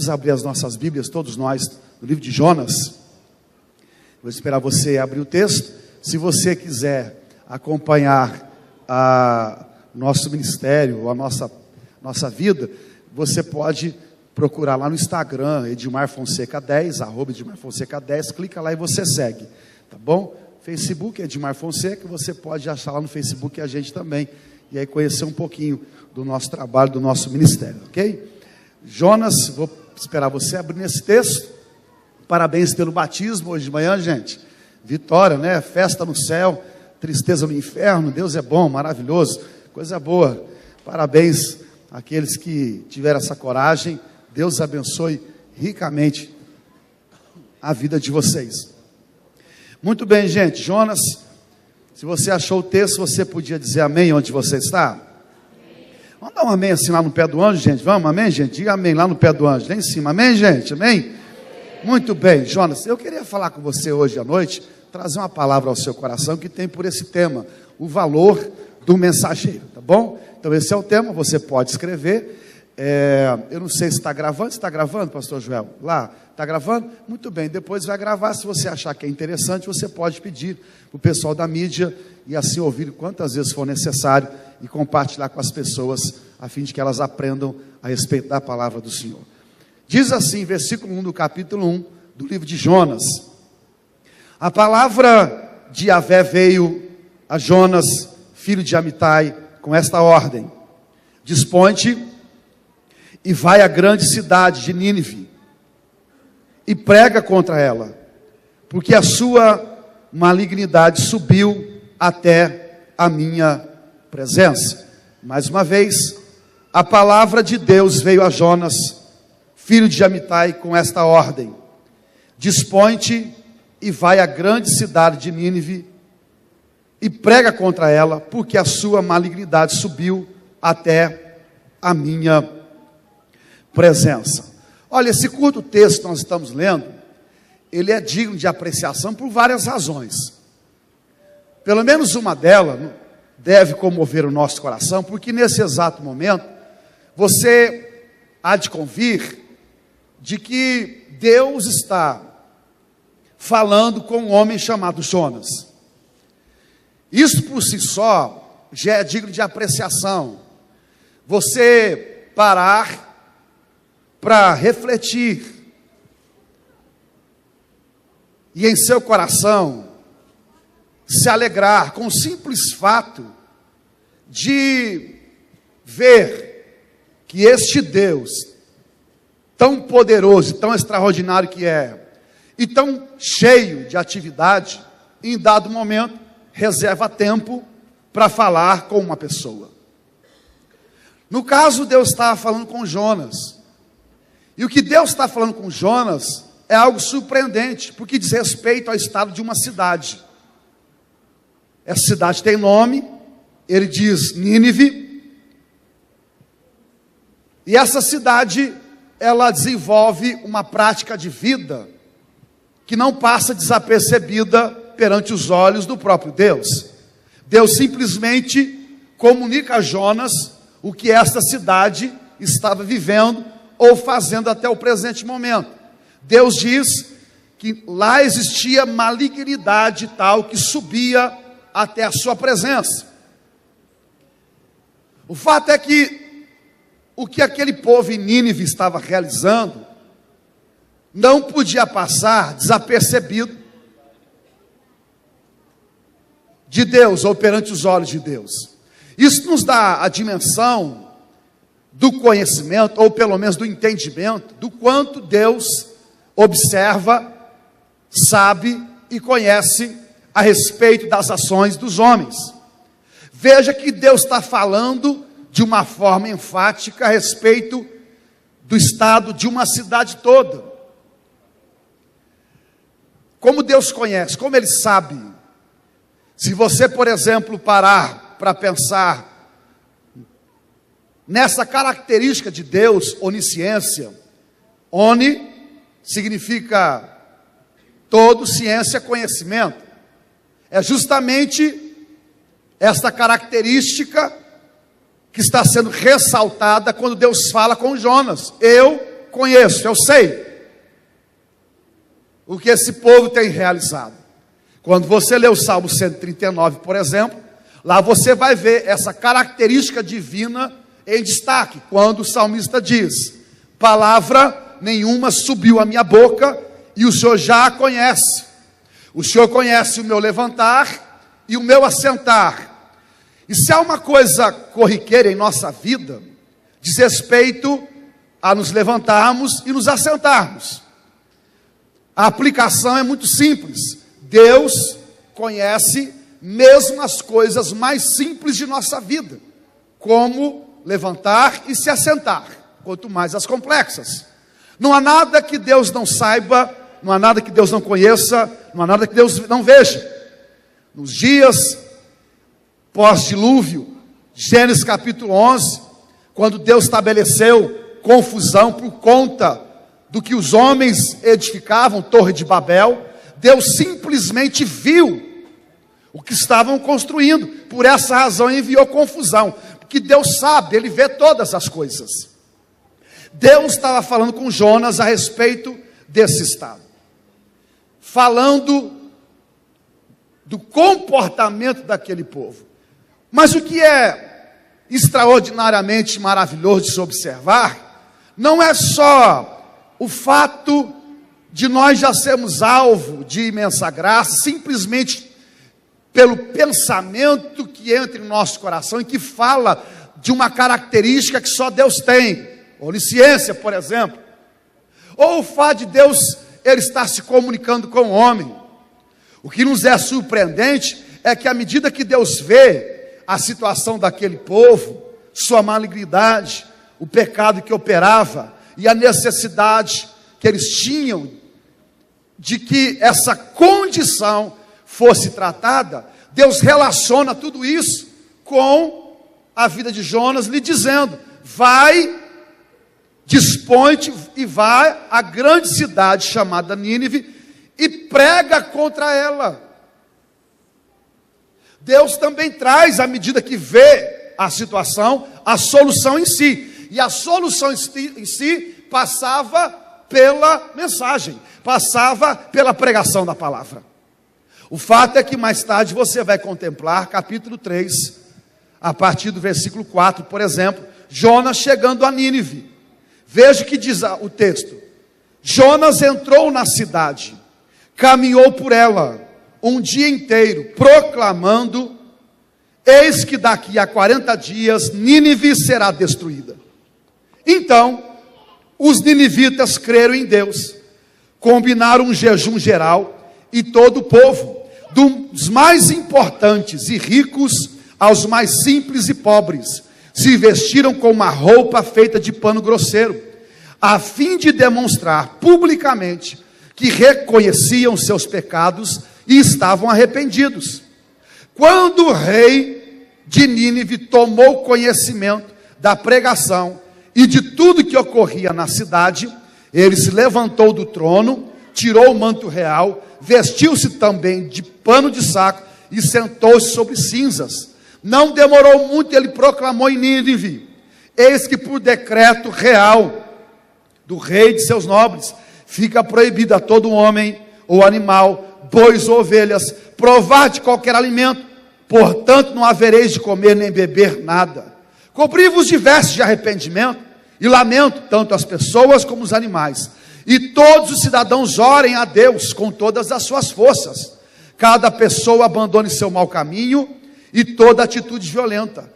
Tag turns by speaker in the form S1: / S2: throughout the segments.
S1: Vamos abrir as nossas Bíblias, todos nós, no livro de Jonas. Vou esperar você abrir o texto. Se você quiser acompanhar nosso ministério, a nossa vida, você pode procurar lá no Instagram, Edmar Fonseca 10, @Edmar Fonseca 10, clica lá e você segue, tá bom? Facebook, Edmar Fonseca, você pode achar lá no Facebook a gente também, e aí conhecer um pouquinho do nosso trabalho, do nosso ministério, ok? Jonas, vou esperar você abrir nesse texto. Parabéns pelo batismo hoje de manhã, gente. Vitória, né? Festa no céu, tristeza no inferno. Deus é bom, maravilhoso, coisa boa. Parabéns àqueles que tiveram essa coragem. Deus abençoe ricamente a vida de vocês. Muito bem, gente. Jonas, se você achou o texto, você podia dizer amém onde você está? Vamos dar um amém assim lá no pé do anjo, gente? Vamos, amém, gente? Diga amém lá no pé do anjo, lá em cima. Amém, gente? Amém? Muito bem, Jonas, eu queria falar com você hoje à noite, trazer uma palavra ao seu coração que tem por esse tema, o valor do mensageiro, tá bom? Então esse é o tema, você pode escrever. Eu não sei se está gravando, pastor Joel? Lá, está gravando? Muito bem, depois vai gravar, se você achar que é interessante, você pode pedir para o pessoal da mídia, e assim ouvir quantas vezes for necessário, e compartilhar com as pessoas, a fim de que elas aprendam a respeito da palavra do Senhor. Diz assim, versículo 1 do capítulo 1, do livro de Jonas: a palavra de Yahvé veio a Jonas, filho de Amitai, com esta ordem: dispõe-te e vai à grande cidade de Nínive, e prega contra ela, porque a sua malignidade subiu até a minha presença. Mais uma vez, a palavra de Deus veio a Jonas, filho de Amitai, com esta ordem: dispõe-te e vai à grande cidade de Nínive, e prega contra ela, porque a sua malignidade subiu até a minha presença. Olha, esse curto texto que nós estamos lendo, ele é digno de apreciação por várias razões. Pelo menos uma delas deve comover o nosso coração, porque nesse exato momento, você há de convir de que Deus está falando com um homem chamado Jonas. Isso por si só já é digno de apreciação. Você parar para refletir e em seu coração se alegrar com o simples fato de ver que este Deus, tão poderoso, tão extraordinário que é, e tão cheio de atividade, em dado momento, reserva tempo para falar com uma pessoa. No caso, Deus estava falando com Jonas. E o que Deus está falando com Jonas é algo surpreendente, porque diz respeito ao estado de uma cidade. Essa cidade tem nome, ele diz Nínive. E essa cidade, ela desenvolve uma prática de vida que não passa desapercebida perante os olhos do próprio Deus. Deus simplesmente comunica a Jonas o que esta cidade estava vivendo ou fazendo até o presente momento. Deus diz que lá existia malignidade tal que subia até a sua presença. O fato é que o que aquele povo em Nínive estava realizando não podia passar desapercebido de Deus, ou perante os olhos de Deus. Isso nos dá a dimensão do conhecimento, ou pelo menos do entendimento, do quanto Deus observa, sabe e conhece a respeito das ações dos homens. Veja que Deus está falando de uma forma enfática a respeito do estado de uma cidade toda. Como Deus conhece, como Ele sabe. Se você, por exemplo, parar para pensar nessa característica de Deus, onisciência. Oni significa todo, ciência, conhecimento. É justamente esta característica que está sendo ressaltada quando Deus fala com Jonas. Eu conheço, eu sei o que esse povo tem realizado. Quando você lê o Salmo 139, por exemplo, lá você vai ver essa característica divina em destaque, quando o salmista diz: palavra nenhuma subiu à minha boca, e o Senhor já a conhece. O Senhor conhece o meu levantar e o meu assentar. E se há uma coisa corriqueira em nossa vida, diz respeito a nos levantarmos e nos assentarmos. A aplicação é muito simples. Deus conhece mesmo as coisas mais simples de nossa vida, como levantar e se assentar, quanto mais as complexas. Não há nada que Deus não saiba, não há nada que Deus não conheça, não há nada que Deus não veja. Nos dias pós-dilúvio, Gênesis capítulo 11, quando Deus estabeleceu confusão por conta do que os homens edificavam, Torre de Babel, Deus simplesmente viu o que estavam construindo. Por essa razão enviou confusão, porque Deus sabe, Ele vê todas as coisas. Deus estava falando com Jonas a respeito desse estado, falando do comportamento daquele povo. Mas o que é extraordinariamente maravilhoso de se observar, não é só o fato de nós já sermos alvo de imensa graça, simplesmente pelo pensamento que entra em nosso coração e que fala de uma característica que só Deus tem, onisciência, por exemplo, ou o fato de Deus, Ele estar se comunicando com o homem. O que nos é surpreendente é que à medida que Deus vê a situação daquele povo, sua malignidade, o pecado que operava e a necessidade que eles tinham de que essa condição fosse tratada, Deus relaciona tudo isso com a vida de Jonas, lhe dizendo: vai, dispõe-te e vai à grande cidade chamada Nínive e prega contra ela. Deus também traz, à medida que vê a situação, a solução em si. E a solução em si passava pela mensagem, passava pela pregação da palavra. O fato é que mais tarde você vai contemplar, capítulo 3, a partir do versículo 4, por exemplo, Jonas chegando a Nínive. Veja o que diz o texto. Jonas entrou na cidade, caminhou por ela um dia inteiro, proclamando: eis que daqui a 40 dias Nínive será destruída. Então, os ninivitas creram em Deus, combinaram um jejum geral, e todo o povo, dos mais importantes e ricos aos mais simples e pobres, se vestiram com uma roupa feita de pano grosseiro, a fim de demonstrar publicamente que reconheciam seus pecados e estavam arrependidos. Quando o rei de Nínive tomou conhecimento da pregação e de tudo que ocorria na cidade, ele se levantou do trono, tirou o manto real, vestiu-se também de pano de saco e sentou-se sobre cinzas. Não demorou muito, ele proclamou em Nínive: eis que por decreto real do rei e de seus nobres, fica proibido a todo homem ou animal, bois ou ovelhas, provar de qualquer alimento, portanto não havereis de comer nem beber nada. Cobri-vos de vestes de arrependimento e lamento, tanto as pessoas como os animais, e todos os cidadãos orem a Deus com todas as suas forças. Cada pessoa abandone seu mau caminho e toda atitude violenta.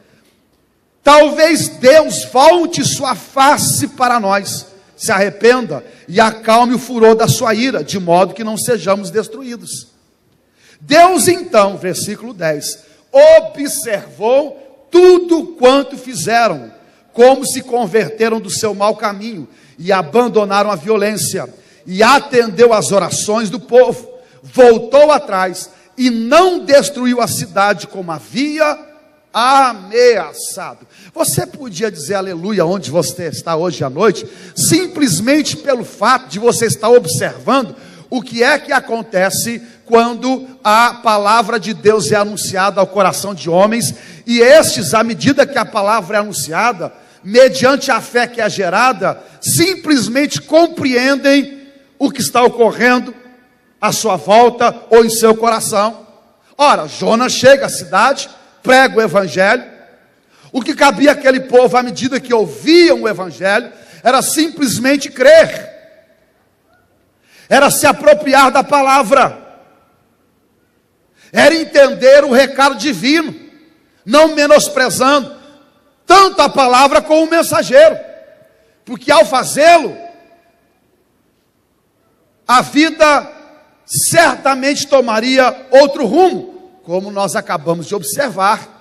S1: Talvez Deus volte sua face para nós, se arrependa e acalme o furor da sua ira, de modo que não sejamos destruídos. Deus então, versículo 10, observou tudo quanto fizeram, como se converteram do seu mau caminho e abandonaram a violência, e atendeu às orações do povo, voltou atrás e não destruiu a cidade como havia ameaçado. Você podia dizer aleluia onde você está hoje à noite, simplesmente pelo fato de você estar observando o que é que acontece quando a palavra de Deus é anunciada ao coração de homens, e estes, à medida que a palavra é anunciada, mediante a fé que é gerada, simplesmente compreendem o que está ocorrendo à sua volta ou em seu coração. Ora, Jonas chega à cidade, prega o evangelho. O que cabia àquele povo, à medida que ouviam o evangelho, era simplesmente crer, era se apropriar da palavra, era entender o recado divino, não menosprezando tanto a palavra como o mensageiro, porque ao fazê-lo, a vida certamente tomaria outro rumo, como nós acabamos de observar,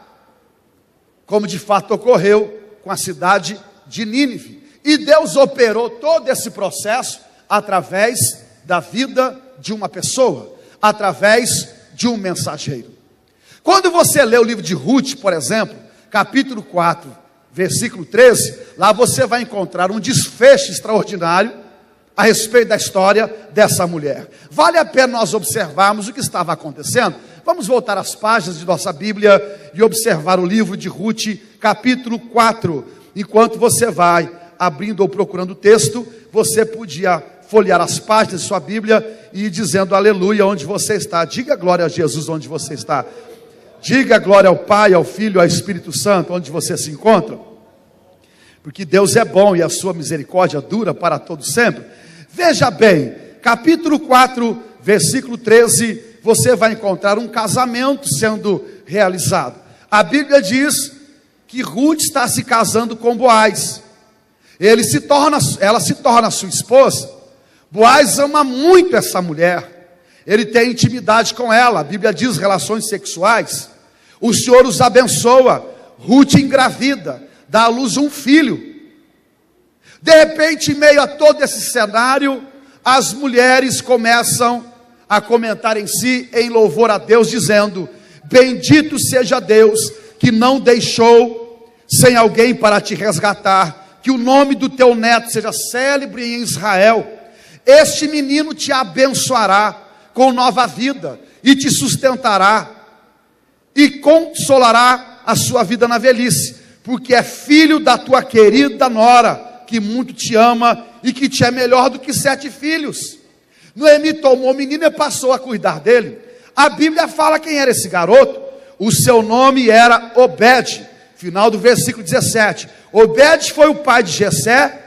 S1: como de fato ocorreu com a cidade de Nínive. E Deus operou todo esse processo através da vida de uma pessoa, através de um mensageiro. Quando você lê o livro de Ruth, por exemplo, capítulo 4, versículo 13, lá você vai encontrar um desfecho extraordinário a respeito da história dessa mulher. Vale a pena nós observarmos o que estava acontecendo. Vamos voltar às páginas de nossa Bíblia e observar o livro de Ruth, capítulo 4. Enquanto você vai abrindo ou procurando o texto, você podia folhear as páginas de sua Bíblia e ir dizendo aleluia onde você está. Diga glória a Jesus onde você está. Diga glória ao Pai, ao Filho, ao Espírito Santo onde você se encontra. Porque Deus é bom e a sua misericórdia dura para todo sempre. Veja bem, capítulo 4, versículo 13, você vai encontrar um casamento sendo realizado. A Bíblia diz que Ruth está se casando com Boaz. Ela se torna sua esposa. Boaz ama muito essa mulher. Ele tem intimidade com ela. A Bíblia diz relações sexuais. O Senhor os abençoa. Ruth engravida, dá à luz um filho. De repente, em meio a todo esse cenário, as mulheres começam a comentar em si, em louvor a Deus, dizendo: bendito seja Deus, que não deixou sem alguém para te resgatar, que o nome do teu neto seja célebre em Israel. Este menino te abençoará com nova vida, e te sustentará, e consolará a sua vida na velhice, porque é filho da tua querida nora, que muito te ama e que te é melhor do que 7 filhos. Noemi tomou o menino e passou a cuidar dele. A Bíblia fala quem era esse garoto. O seu nome era Obed. Final do versículo 17. Obed foi o pai de Jessé,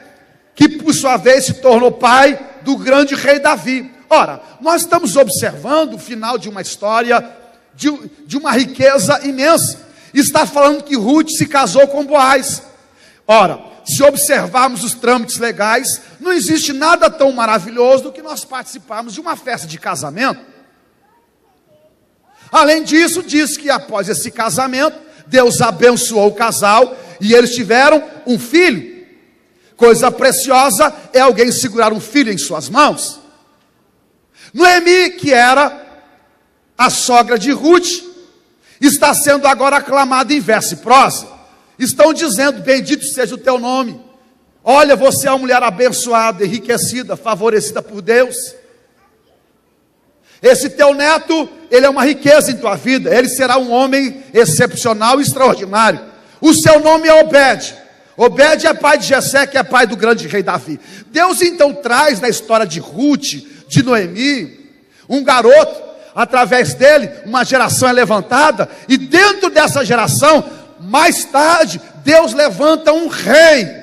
S1: que por sua vez se tornou pai do grande rei Davi. Ora, nós estamos observando o final de uma história de uma riqueza imensa. Está falando que Ruth se casou com Boaz. Ora, se observarmos os trâmites legais, não existe nada tão maravilhoso do que nós participarmos de uma festa de casamento. Além disso, diz que após esse casamento, Deus abençoou o casal e eles tiveram um filho. Coisa preciosa é alguém segurar um filho em suas mãos. Noemi, que era a sogra de Ruth, está sendo agora aclamada em verso e prosa. Estão dizendo: bendito seja o teu nome. Olha, você é uma mulher abençoada, enriquecida, favorecida por Deus. Esse teu neto, ele é uma riqueza em tua vida. Ele será um homem excepcional e extraordinário. O seu nome é Obed. Obed é pai de Jessé, que é pai do grande rei Davi. Deus então traz na história de Ruth, de Noemi, um garoto. Através dele, uma geração é levantada. E dentro dessa geração, mais tarde, Deus levanta um rei.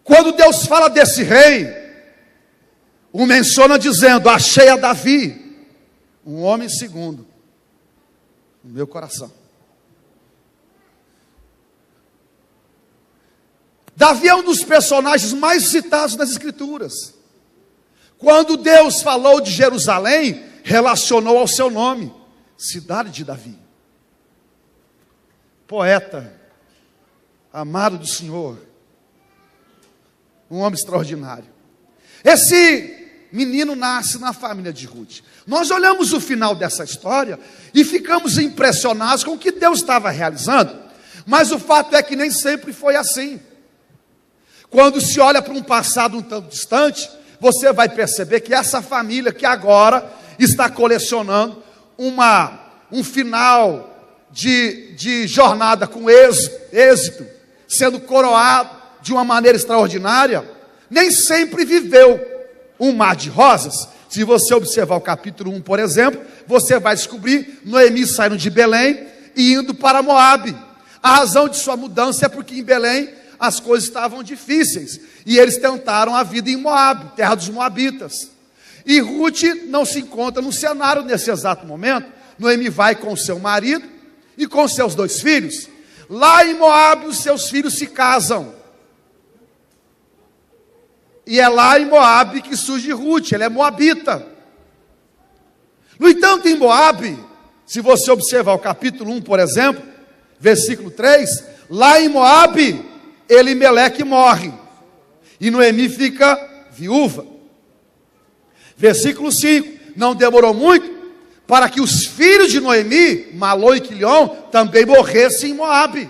S1: Quando Deus fala desse rei, o menciona dizendo: achei a Davi, um homem segundo o meu coração. Davi é um dos personagens mais citados nas Escrituras. Quando Deus falou de Jerusalém, relacionou ao seu nome, cidade de Davi. Poeta, amado do Senhor, um homem extraordinário. Esse menino nasce na família de Ruth. Nós olhamos o final dessa história e ficamos impressionados com o que Deus estava realizando. Mas o fato é que nem sempre foi assim. Quando se olha para um passado um tanto distante, você vai perceber que essa família que agora está colecionando um final de jornada com êxito, sendo coroado de uma maneira extraordinária, nem sempre viveu um mar de rosas. Se você observar o capítulo 1, por exemplo, você vai descobrir Noemi saindo de Belém e indo para Moabe. A razão de sua mudança é porque em Belém as coisas estavam difíceis, e eles tentaram a vida em Moabe, terra dos moabitas. E Ruth não se encontra no cenário nesse exato momento. Noemi vai com seu marido e com seus 2 filhos. Lá em Moabe os seus filhos se casam. E é lá em Moabe que surge Ruth, ela é moabita. No entanto, em Moabe, se você observar o capítulo 1, por exemplo, versículo 3, lá em Moabe, Elimeleque morre, e Noemi fica viúva. Versículo 5, não demorou muito para que os filhos de Noemi, Malom e Quilion, também morressem em Moabe.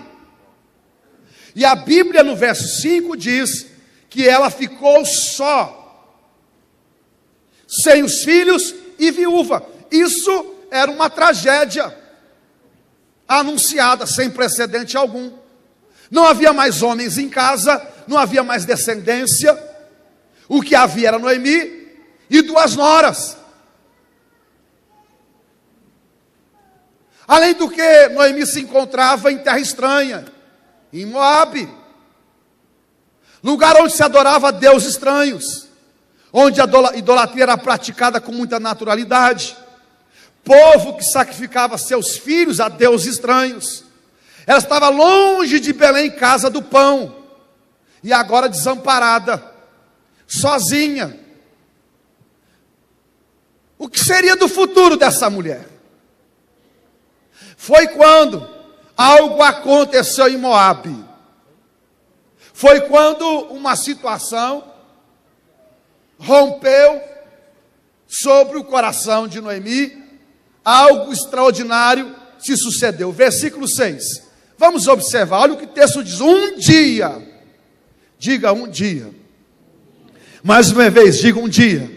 S1: E a Bíblia no verso 5 diz que ela ficou só, sem os filhos e viúva. Isso era uma tragédia anunciada, sem precedente algum. Não havia mais homens em casa, não havia mais descendência. O que havia era Noemi e 2 noras. Além do que, Noemi se encontrava em terra estranha, em Moabe, lugar onde se adorava a deuses estranhos, onde a idolatria era praticada com muita naturalidade, povo que sacrificava seus filhos a deuses estranhos. Ela estava longe de Belém, casa do pão, e agora desamparada, sozinha. O que seria do futuro dessa mulher? Foi quando algo aconteceu em Moabe. Foi quando uma situação rompeu sobre o coração de Noemi. Algo extraordinário se sucedeu. Versículo 6. Vamos observar, olha o que o texto diz. Um dia. Diga um dia. Mais uma vez, diga um dia.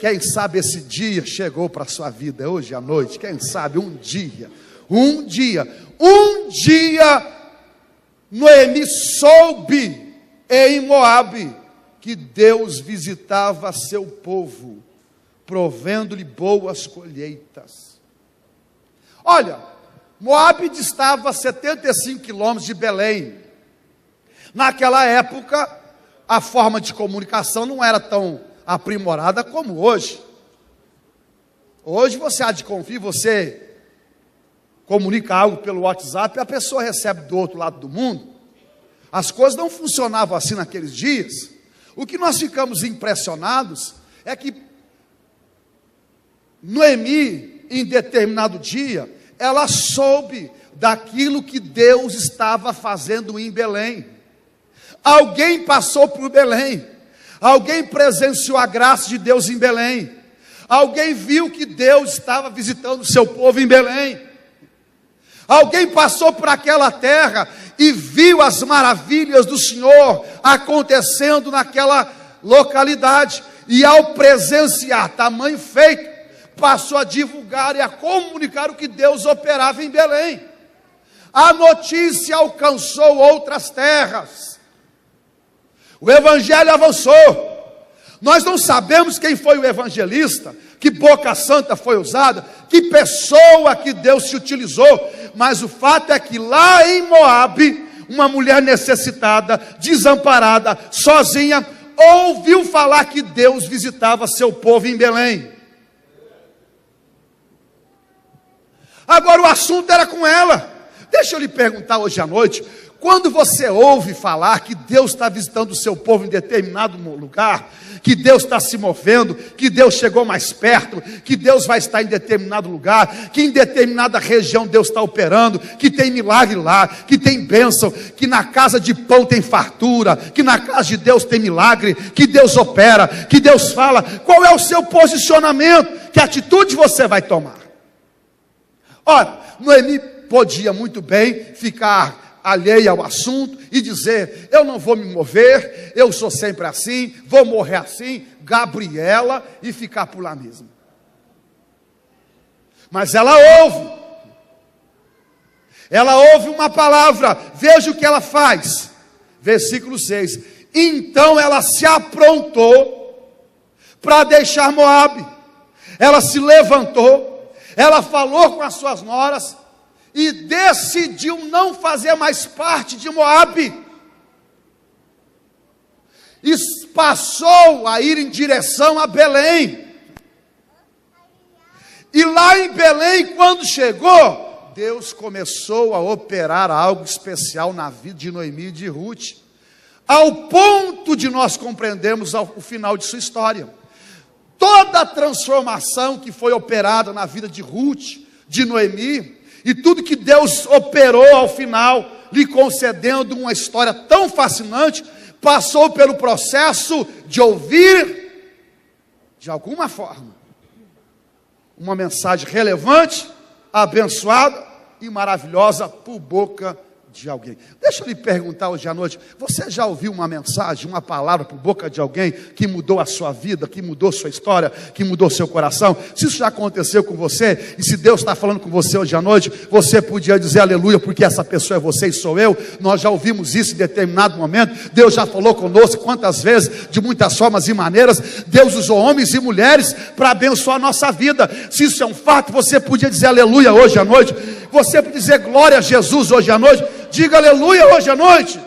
S1: Quem sabe esse dia chegou para a sua vida hoje à noite? Quem sabe um dia. Um dia. Um dia Noemi soube em Moabe que Deus visitava seu povo, provendo-lhe boas colheitas. Olha, Moabe distava a 75 quilômetros de Belém. Naquela época, a forma de comunicação não era tão aprimorada como hoje. Hoje você há de confiar, você comunica algo pelo WhatsApp e a pessoa recebe do outro lado do mundo. As coisas não funcionavam assim naqueles dias. O que nós ficamos impressionados é que Noemi, em determinado dia, ela soube daquilo que Deus estava fazendo em Belém. Alguém passou por Belém, alguém presenciou a graça de Deus em Belém, alguém viu que Deus estava visitando o seu povo em Belém, alguém passou por aquela terra e viu as maravilhas do Senhor acontecendo naquela localidade, e ao presenciar tamanho feito, passou a divulgar e a comunicar o que Deus operava em Belém. A notícia alcançou outras terras, o evangelho avançou. Nós não sabemos quem foi o evangelista, que boca santa foi usada, que pessoa que Deus se utilizou, mas o fato é que lá em Moabe, uma mulher necessitada, desamparada, sozinha, ouviu falar que Deus visitava seu povo em Belém. Agora o assunto era com ela. Deixa eu lhe perguntar hoje à noite, quando você ouve falar que Deus está visitando o seu povo em determinado lugar, que Deus está se movendo, que Deus chegou mais perto, que Deus vai estar em determinado lugar, que em determinada região Deus está operando, que tem milagre lá, que tem bênção, que na casa de pão tem fartura, que na casa de Deus tem milagre, que Deus opera, que Deus fala, qual é o seu posicionamento? Que atitude você vai tomar? Ora, Noemi podia muito bem ficar alheia ao assunto e dizer, eu não vou me mover, eu sou sempre assim, vou morrer assim, Gabriela, e ficar por lá mesmo. Mas ela ouve. Ela ouve uma palavra, veja o que ela faz. Versículo 6. Então ela se aprontou para deixar Moabe. Ela se levantou, ela falou com as suas noras e decidiu não fazer mais parte de Moabe. E passou a ir em direção a Belém. E lá em Belém, quando chegou, Deus começou a operar algo especial na vida de Noemi e de Ruth, ao ponto de nós compreendermos o final de sua história. Toda a transformação que foi operada na vida de Ruth, de Noemi, e tudo que Deus operou ao final, lhe concedendo uma história tão fascinante, passou pelo processo de ouvir, de alguma forma, uma mensagem relevante, abençoada e maravilhosa por boca de alguém. Deixa eu lhe perguntar hoje à noite, você já ouviu uma mensagem, uma palavra por boca de alguém que mudou a sua vida, que mudou sua história, que mudou seu coração? Se isso já aconteceu com você, e se Deus está falando com você hoje à noite, você podia dizer aleluia, porque essa pessoa é você e sou eu. Nós já ouvimos isso em determinado momento. Deus já falou conosco quantas vezes, de muitas formas e maneiras. Deus usou homens e mulheres para abençoar a nossa vida. Se isso é um fato, você podia dizer aleluia hoje à noite. Você podia dizer glória a Jesus hoje à noite. Diga aleluia hoje à noite.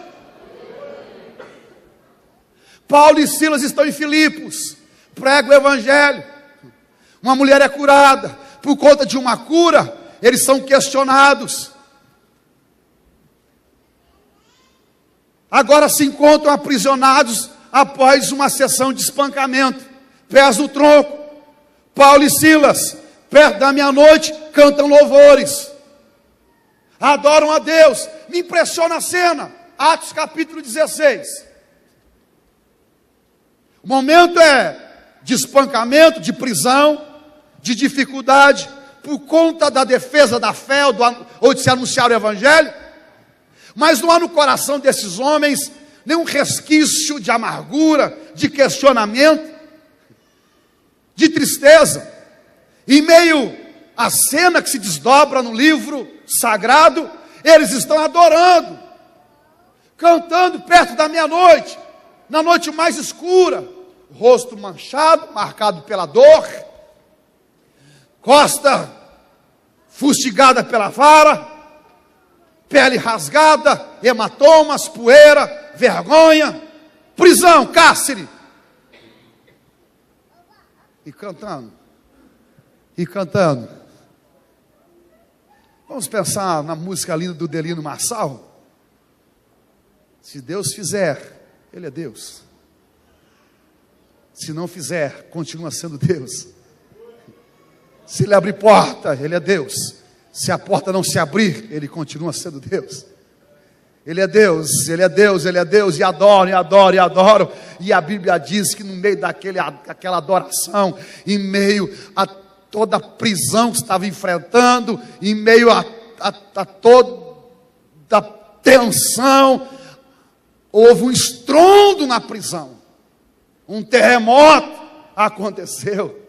S1: Paulo e Silas estão em Filipos, pregam o evangelho. Uma mulher é curada. Por conta de uma cura, eles são questionados. Agora se encontram aprisionados após uma sessão de espancamento, pés no tronco. Paulo e Silas, perto da meia-noite, cantam louvores, adoram a Deus. Me impressiona a cena, Atos capítulo 16. O momento é de espancamento, de prisão, de dificuldade, por conta da defesa da fé ou de se anunciar o evangelho. Mas não há no coração desses homens nenhum resquício de amargura, de questionamento, de tristeza. Em meio à cena que se desdobra no livro sagrado, eles estão adorando, cantando perto da meia-noite, na noite mais escura, rosto manchado, marcado pela dor, costa fustigada pela vara, pele rasgada, hematomas, poeira, vergonha, prisão, cárcere. E cantando. Vamos pensar na música linda do Delino Marçal. Se Deus fizer, Ele é Deus. Se não fizer, continua sendo Deus. Se Ele abrir porta, Ele é Deus. Se a porta não se abrir, Ele continua sendo Deus. Ele é Deus, Ele é Deus, Ele é Deus. E adoro, e adoro, e adoro. E a Bíblia diz que no meio daquela adoração, em meio a toda a prisão que estava enfrentando, em meio a toda a tensão, houve um estrondo na prisão. Um terremoto aconteceu.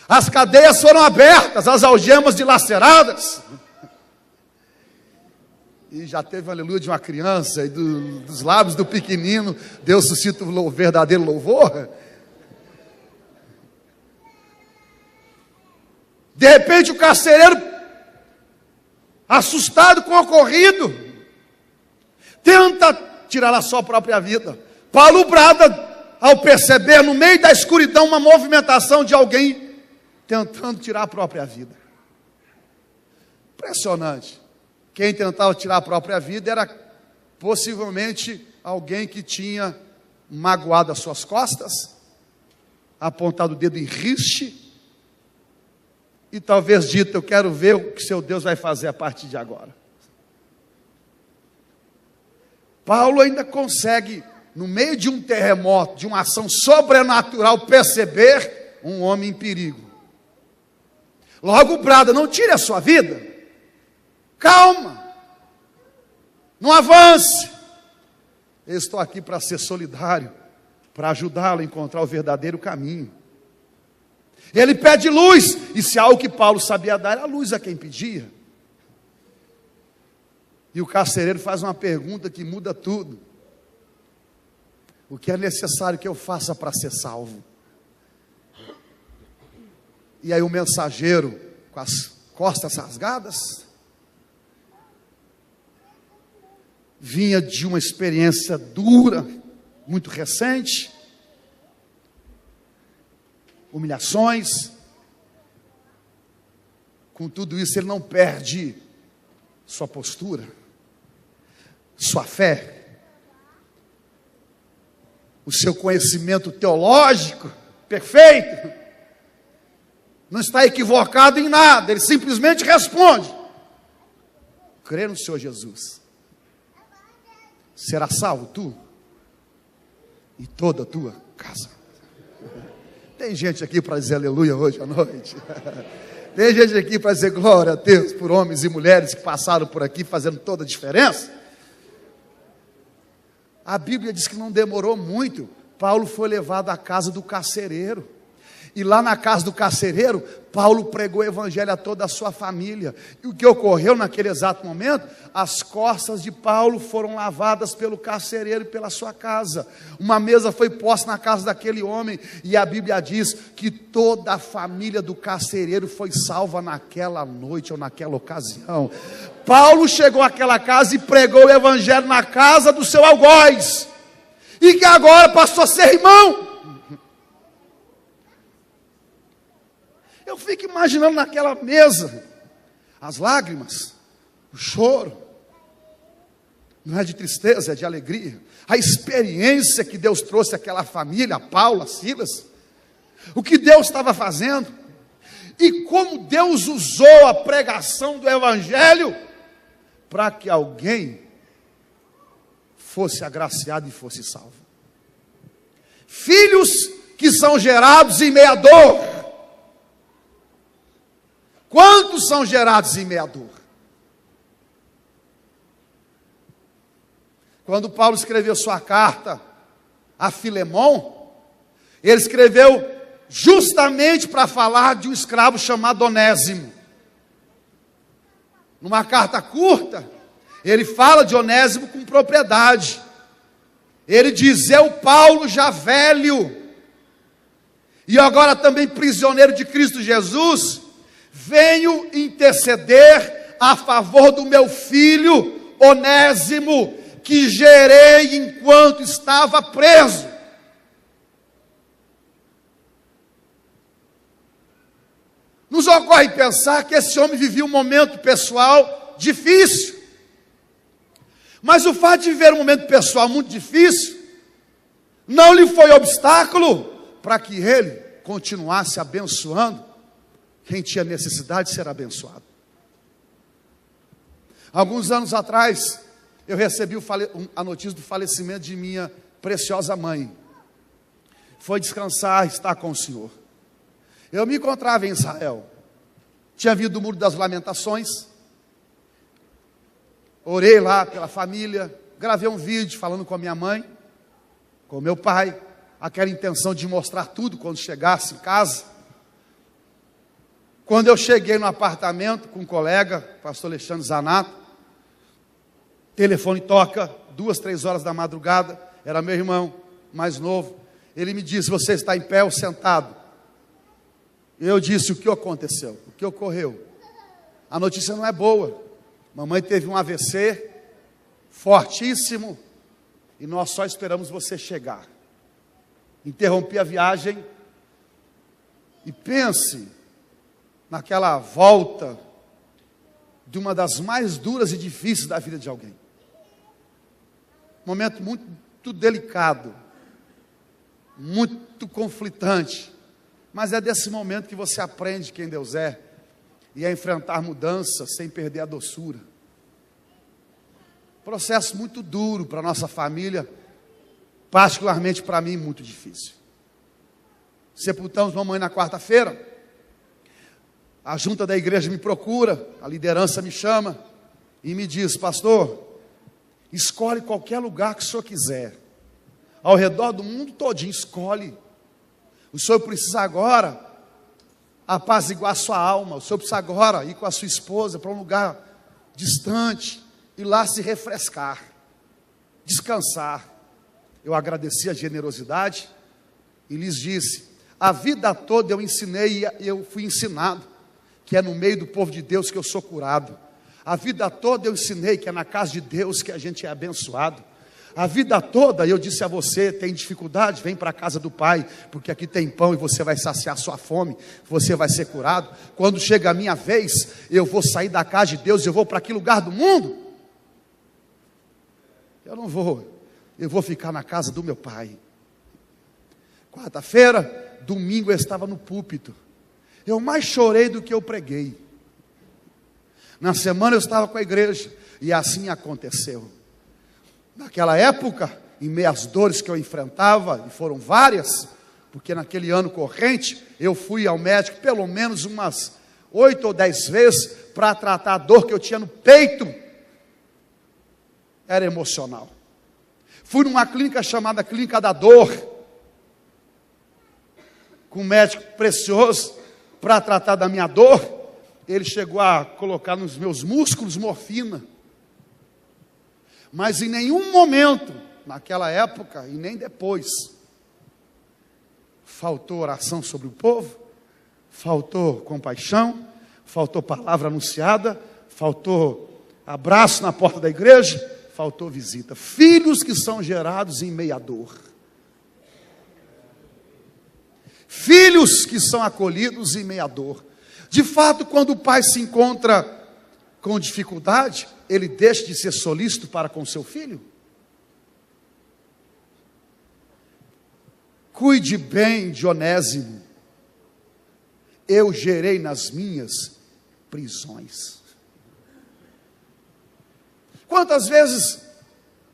S1: As cadeias foram abertas, as algemas dilaceradas. E já teve um aleluia de uma criança, e dos lábios do pequenino, Deus suscita o verdadeiro louvor. De repente o carcereiro, assustado com o ocorrido, tenta tirar a sua própria vida. Paulo brada ao perceber no meio da escuridão uma movimentação de alguém tentando tirar a própria vida. Impressionante. Quem tentava tirar a própria vida era possivelmente alguém que tinha magoado as suas costas, apontado o dedo em riste, e talvez dito: eu quero ver o que seu Deus vai fazer a partir de agora. Paulo ainda consegue, no meio de um terremoto, de uma ação sobrenatural, perceber um homem em perigo. Logo brada: não tire a sua vida, calma, não avance. Eu estou aqui para ser solidário, para ajudá-lo a encontrar o verdadeiro caminho. Ele pede luz, e se algo que Paulo sabia dar, era luz a quem pedia. E o carcereiro faz uma pergunta que muda tudo. O que é necessário que eu faça para ser salvo? E aí o mensageiro, com as costas rasgadas, vinha de uma experiência dura, muito recente, humilhações. Com tudo isso, ele não perde sua postura, sua fé, o seu conhecimento teológico perfeito. Não está equivocado em nada. Ele simplesmente responde: crê no Senhor Jesus, será salvo tu e toda a tua casa. Tem gente aqui para dizer aleluia hoje à noite. Tem gente aqui para dizer glória a Deus por homens e mulheres que passaram por aqui fazendo toda a diferença. A Bíblia diz que não demorou muito. Paulo foi levado à casa do carcereiro. E lá na casa do carcereiro, Paulo pregou o evangelho a toda a sua família. E o que ocorreu naquele exato momento? As costas de Paulo foram lavadas pelo carcereiro e pela sua casa. Uma mesa foi posta na casa daquele homem. E a Bíblia diz que toda a família do carcereiro foi salva naquela noite ou naquela ocasião. Paulo chegou àquela casa e pregou o evangelho na casa do seu algoz. E que agora passou a ser irmão. Eu fico imaginando naquela mesa, as lágrimas, o choro, não é de tristeza, é de alegria, a experiência que Deus trouxe àquela família, a Paulo, a Silas, o que Deus estava fazendo, e como Deus usou a pregação do Evangelho, para que alguém fosse agraciado e fosse salvo. Filhos que são gerados em meia dor. Quantos são gerados em meia dor? Quando Paulo escreveu sua carta a Filemon, ele escreveu justamente para falar de um escravo chamado Onésimo. Numa carta curta, ele fala de Onésimo com propriedade. Ele diz: eu, Paulo, já velho, e agora também prisioneiro de Cristo Jesus, venho interceder a favor do meu filho Onésimo, que gerei enquanto estava preso. Nos ocorre pensar que esse homem vivia um momento pessoal difícil. Mas o fato de viver um momento pessoal muito difícil não lhe foi obstáculo para que ele continuasse abençoando quem tinha necessidade de ser abençoado. Alguns anos atrás, eu recebi a notícia do falecimento de minha preciosa mãe. Foi descansar, estar com o Senhor. Eu me encontrava em Israel. Tinha vindo do Muro das Lamentações. Orei lá pela família. Gravei um vídeo falando com a minha mãe, com o meu pai. Aquela intenção de mostrar tudo quando chegasse em casa. Quando eu cheguei no apartamento com um colega, pastor Alexandre Zanato, telefone toca, 2, 3 horas da madrugada, era meu irmão mais novo. Ele me disse: você está em pé ou sentado? Eu disse: o que aconteceu? O que ocorreu? A notícia não é boa. Mamãe teve um AVC fortíssimo e nós só esperamos você chegar. Interrompi a viagem e pense naquela volta de uma das mais duras e difíceis da vida de alguém. Momento muito delicado, muito conflitante, mas é desse momento que você aprende quem Deus é e a enfrentar mudanças sem perder a doçura. Processo muito duro para a nossa família, particularmente para mim, muito difícil. Sepultamos mamãe na quarta-feira. A junta da igreja me procura, a liderança me chama e me diz: pastor, escolhe qualquer lugar que o senhor quiser, ao redor do mundo todinho, escolhe. O senhor precisa agora apaziguar sua alma. O senhor precisa agora ir com a sua esposa para um lugar distante e lá se refrescar, descansar. Eu agradeci a generosidade e lhes disse: a vida toda eu ensinei e eu fui ensinado que é no meio do povo de Deus que eu sou curado. A vida toda eu ensinei que é na casa de Deus que a gente é abençoado. A vida toda eu disse a você: tem dificuldade? Vem para a casa do Pai, porque aqui tem pão e você vai saciar sua fome, você vai ser curado. Quando chega a minha vez, eu vou sair da casa de Deus, eu vou para que lugar do mundo? Eu não vou, eu vou ficar na casa do meu Pai. Quarta-feira, domingo eu estava no púlpito. Eu mais chorei do que eu preguei. Na semana eu estava com a igreja e assim aconteceu. Naquela época, em meio às dores que eu enfrentava, e foram várias, porque naquele ano corrente, eu fui ao médico pelo menos umas 8 ou 10 vezes para tratar a dor que eu tinha no peito. Era emocional. Fui numa clínica chamada Clínica da Dor, com um médico precioso, para tratar da minha dor. Ele chegou a colocar nos meus músculos morfina. Mas em nenhum momento, naquela época e nem depois, faltou oração sobre o povo, faltou compaixão, faltou palavra anunciada, faltou abraço na porta da igreja, faltou visita. Filhos que são gerados em meio à dor. Filhos que são acolhidos em meio à dor. De fato, quando o pai se encontra com dificuldade, ele deixa de ser solícito para com seu filho? Cuide bem de Onésimo, eu gerei nas minhas prisões. Quantas vezes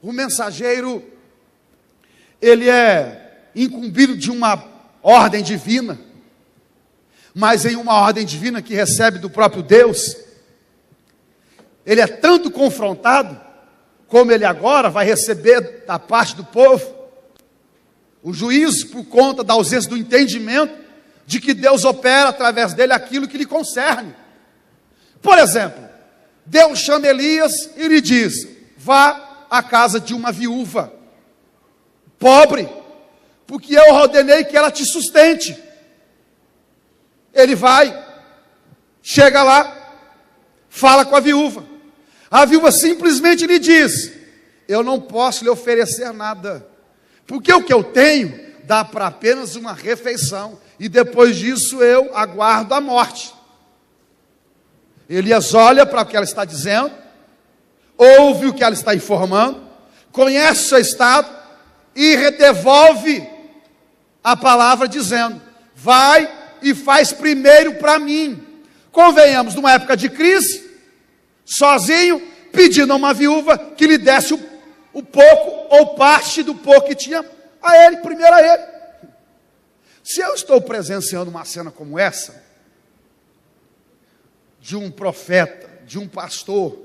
S1: o mensageiro, ele é incumbido de uma ordem divina, mas em uma ordem divina que recebe do próprio Deus, ele é tanto confrontado, como ele agora vai receber da parte do povo, o juízo por conta da ausência do entendimento, de que Deus opera através dele aquilo que lhe concerne. Por exemplo, Deus chama Elias e lhe diz: vá à casa de uma viúva, pobre, porque eu ordenei que ela te sustente. Ele vai, chega lá, fala com a viúva. A viúva simplesmente lhe diz: eu não posso lhe oferecer nada, porque o que eu tenho dá para apenas uma refeição, e depois disso eu aguardo a morte. Elias olha para o que ela está dizendo, ouve o que ela está informando, conhece o seu estado e devolve a palavra dizendo: vai e faz primeiro para mim. Convenhamos, numa época de crise, sozinho, pedindo a uma viúva que lhe desse o pouco ou parte do pouco que tinha a ele, primeiro a ele. Se eu estou presenciando uma cena como essa, de um profeta, de um pastor,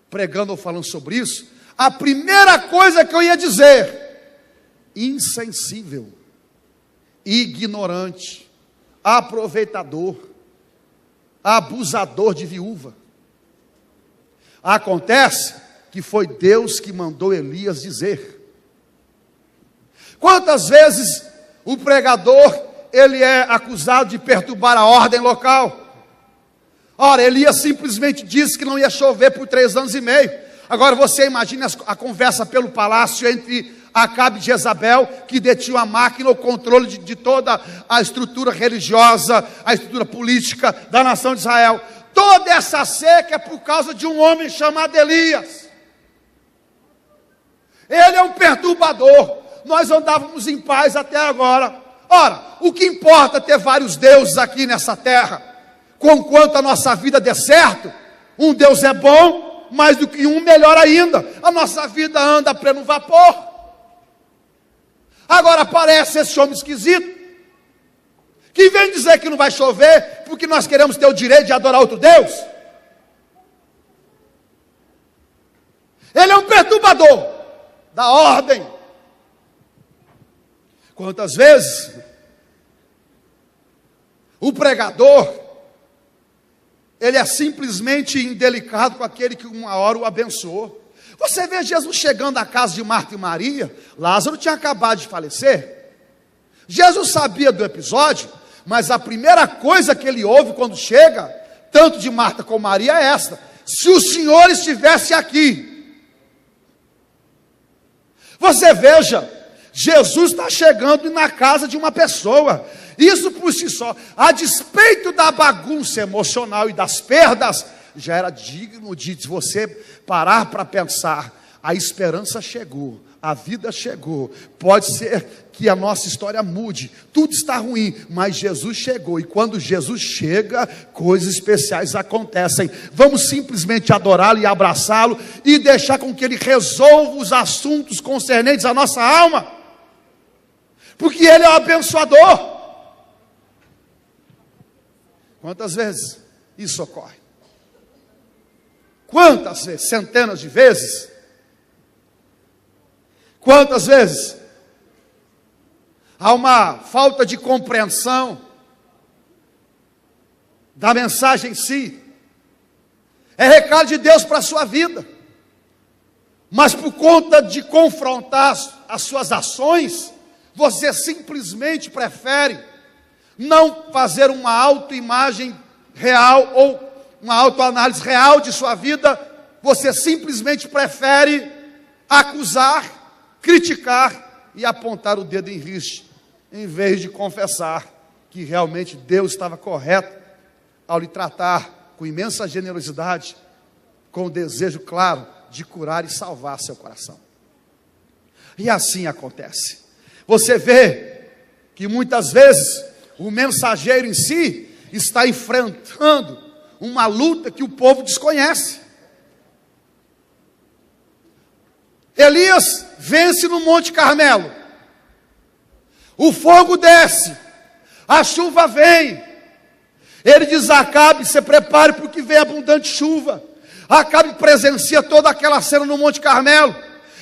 S1: pregando ou falando sobre isso, a primeira coisa que eu ia dizer: insensível, ignorante, aproveitador, abusador de viúva. Acontece que foi Deus que mandou Elias dizer. Quantas vezes o pregador, ele é acusado de perturbar a ordem local? Ora, Elias simplesmente disse que não ia chover por 3 anos e meio. Agora você imagina a conversa pelo palácio entre Acabe e Jezabel, que detinham a máquina, o controle de toda a estrutura religiosa, a estrutura política da nação de Israel. Toda essa seca é por causa de um homem chamado Elias. Ele é um perturbador. Nós andávamos em paz até agora. Ora, o que importa é ter vários deuses aqui nessa terra. Conquanto a nossa vida der certo, um Deus é bom, mais do que um, melhor ainda. A nossa vida anda a pleno vapor. Agora aparece esse homem esquisito, que vem dizer que não vai chover, porque nós queremos ter o direito de adorar outro Deus. Ele é um perturbador da ordem. Quantas vezes O pregador, ele é simplesmente indelicado com aquele que uma hora o abençoou. Você vê Jesus chegando à casa de Marta e Maria. Lázaro tinha acabado de falecer. Jesus sabia do episódio, mas a primeira coisa que ele ouve quando chega, tanto de Marta como Maria, é esta: se o Senhor estivesse aqui. Você veja, Jesus está chegando na casa de uma pessoa. Isso por si só, a despeito da bagunça emocional e das perdas, já era digno de você parar para pensar: a esperança chegou, a vida chegou. Pode ser que a nossa história mude, tudo está ruim, mas Jesus chegou, e quando Jesus chega, coisas especiais acontecem. Vamos simplesmente adorá-lo e abraçá-lo, e deixar com que ele resolva os assuntos concernentes à nossa alma, porque ele é o abençoador. Quantas vezes isso ocorre? Quantas vezes? Centenas de vezes? Quantas vezes há uma falta de compreensão da mensagem em si? É recado de Deus para a sua vida, mas por conta de confrontar as suas ações, você simplesmente prefere não fazer uma autoimagem real ou uma autoanálise real de sua vida. Você simplesmente prefere acusar, criticar e apontar o dedo em riste, em vez de confessar que realmente Deus estava correto ao lhe tratar com imensa generosidade, com o desejo claro de curar e salvar seu coração. E assim acontece. Você vê que muitas vezes o mensageiro em si está enfrentando uma luta que o povo desconhece. Elias vence no Monte Carmelo. O fogo desce, a chuva vem. Ele diz a Acabe: se prepare porque vem abundante chuva. Acabe presencia toda aquela cena no Monte Carmelo.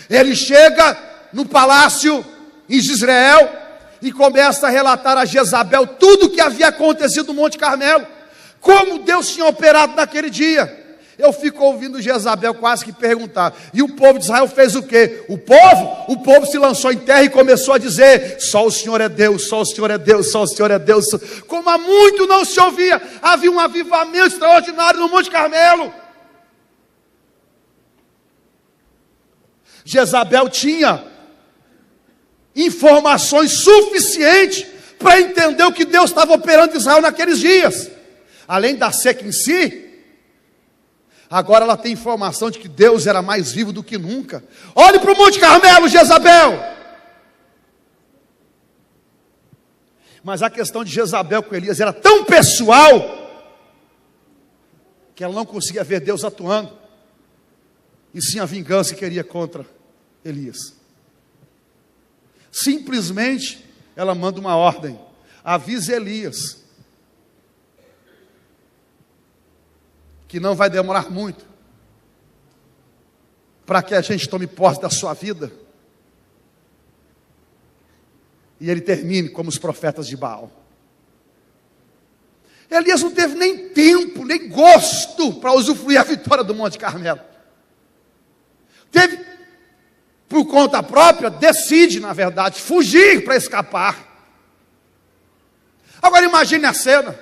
S1: Ele chega no palácio em Jezreel e começa a relatar a Jezabel tudo o que havia acontecido no Monte Carmelo, como Deus tinha operado naquele dia. Eu fico ouvindo Jezabel quase que perguntar: e o povo de Israel fez o quê? O povo se lançou em terra e começou a dizer: só o Senhor é Deus, só o Senhor é Deus, só o Senhor é Deus. Como há muito não se ouvia, havia um avivamento extraordinário no Monte Carmelo. Jezabel tinha informações suficientes para entender o que Deus estava operando em Israel naqueles dias. Além da seca em si, agora ela tem informação de que Deus era mais vivo do que nunca. Olhe para o Monte Carmelo, Jezabel. Mas a questão de Jezabel com Elias era tão pessoal que ela não conseguia ver Deus atuando, e sim a vingança que queria contra Elias. Simplesmente ela manda uma ordem: avise Elias que não vai demorar muito para que a gente tome posse da sua vida e ele termine como os profetas de Baal. Elias não teve nem tempo, nem gosto para usufruir a vitória do Monte Carmelo. Teve, por conta própria, decide, na verdade, fugir para escapar. Agora imagine a cena.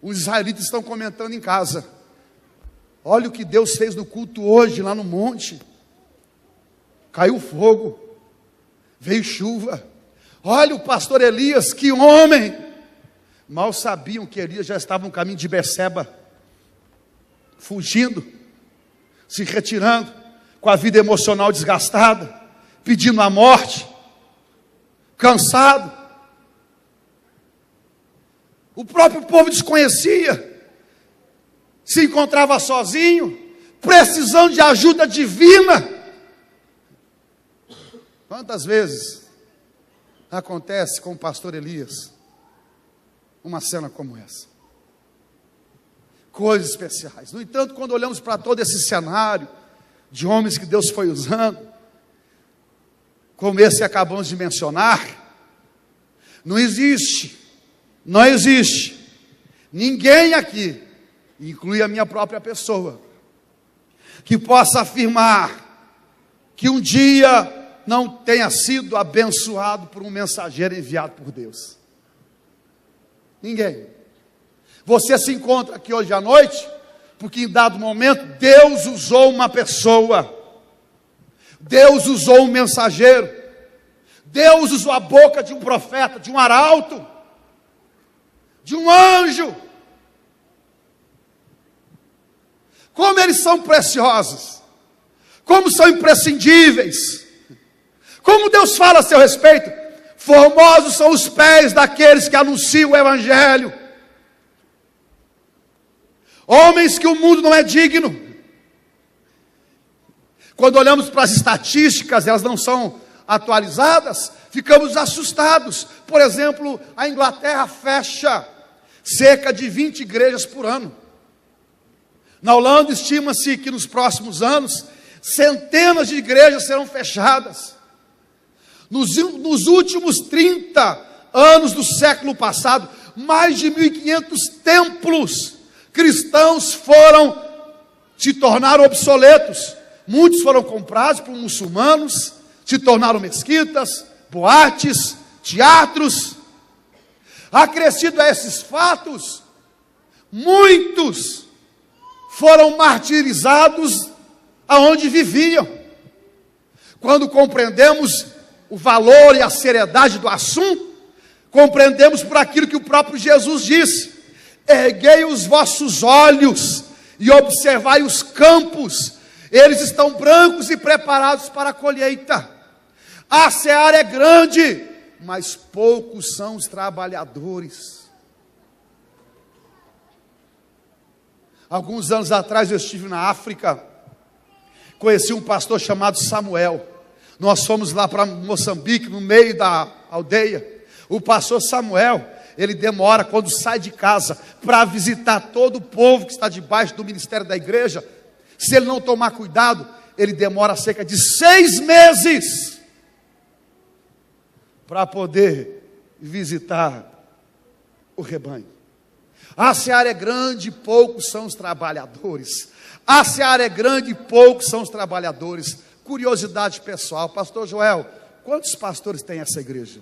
S1: Os israelitas estão comentando em casa: olha o que Deus fez no culto hoje, lá no monte. Caiu fogo, veio chuva. Olha o pastor Elias, que homem. Mal sabiam que Elias já estava no caminho de Beceba, fugindo, se retirando, com a vida emocional desgastada, pedindo a morte, cansado. O próprio povo desconhecia, se encontrava sozinho, precisando de ajuda divina. Quantas vezes acontece com o pastor Elias uma cena como essa? Coisas especiais. No entanto, quando olhamos para todo esse cenário de homens que Deus foi usando, como esse que acabamos de mencionar, não existe Não existe ninguém aqui, inclui a minha própria pessoa, que possa afirmar que um dia não tenha sido abençoado por um mensageiro enviado por Deus. Ninguém. Você se encontra aqui hoje à noite, porque em dado momento Deus usou uma pessoa, Deus usou um mensageiro, Deus usou a boca de um profeta, de um arauto, de um anjo. Como eles são preciosos, como são imprescindíveis, como Deus fala a seu respeito. Formosos são os pés daqueles que anunciam o Evangelho. Homens que o mundo não é digno. Quando olhamos para as estatísticas, elas não são atualizadas, ficamos assustados. Por exemplo, a Inglaterra fecha cerca de 20 igrejas por ano. Na Holanda, estima-se que nos próximos anos, centenas de igrejas serão fechadas. Nos últimos 30 anos do século passado, mais de 1.500 templos cristãos se tornaram obsoletos. Muitos foram comprados por muçulmanos, se tornaram mesquitas, boates, teatros. Acrescido a esses fatos, muitos foram martirizados aonde viviam. Quando compreendemos o valor e a seriedade do assunto, compreendemos por aquilo que o próprio Jesus disse: erguei os vossos olhos e observai os campos, eles estão brancos e preparados para a colheita. A seara é grande, mas poucos são os trabalhadores. Alguns anos atrás eu estive na África, conheci um pastor chamado Samuel. Nós fomos lá para Moçambique, no meio da aldeia. O pastor Samuel, ele demora, quando sai de casa, para visitar todo o povo que está debaixo do ministério da igreja. Se ele não tomar cuidado, ele demora cerca de 6 meses para poder visitar o rebanho. A seara é grande, poucos são os trabalhadores. A seara é grande, poucos são os trabalhadores. Curiosidade pessoal, pastor Joel, quantos pastores tem essa igreja?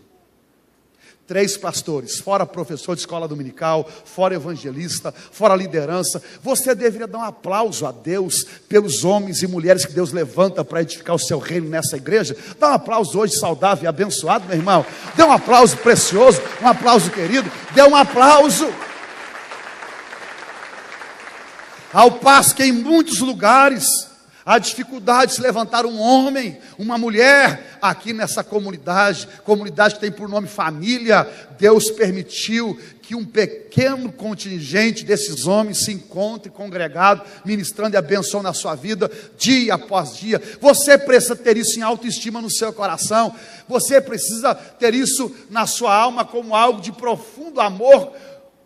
S1: 3 pastores, fora professor de escola dominical, fora evangelista, fora liderança. Você deveria dar um aplauso a Deus pelos homens e mulheres que Deus levanta para edificar o seu reino nessa igreja. Dá um aplauso hoje saudável e abençoado, meu irmão. Dê um aplauso precioso, um aplauso querido. Dê um aplauso. Ao passo que em muitos lugares há dificuldade de se levantar um homem, uma mulher, aqui nessa comunidade que tem por nome família, Deus permitiu que um pequeno contingente desses homens se encontre congregado, ministrando e abençoando na sua vida, dia após dia. Você precisa ter isso em autoestima no seu coração, você precisa ter isso na sua alma como algo de profundo amor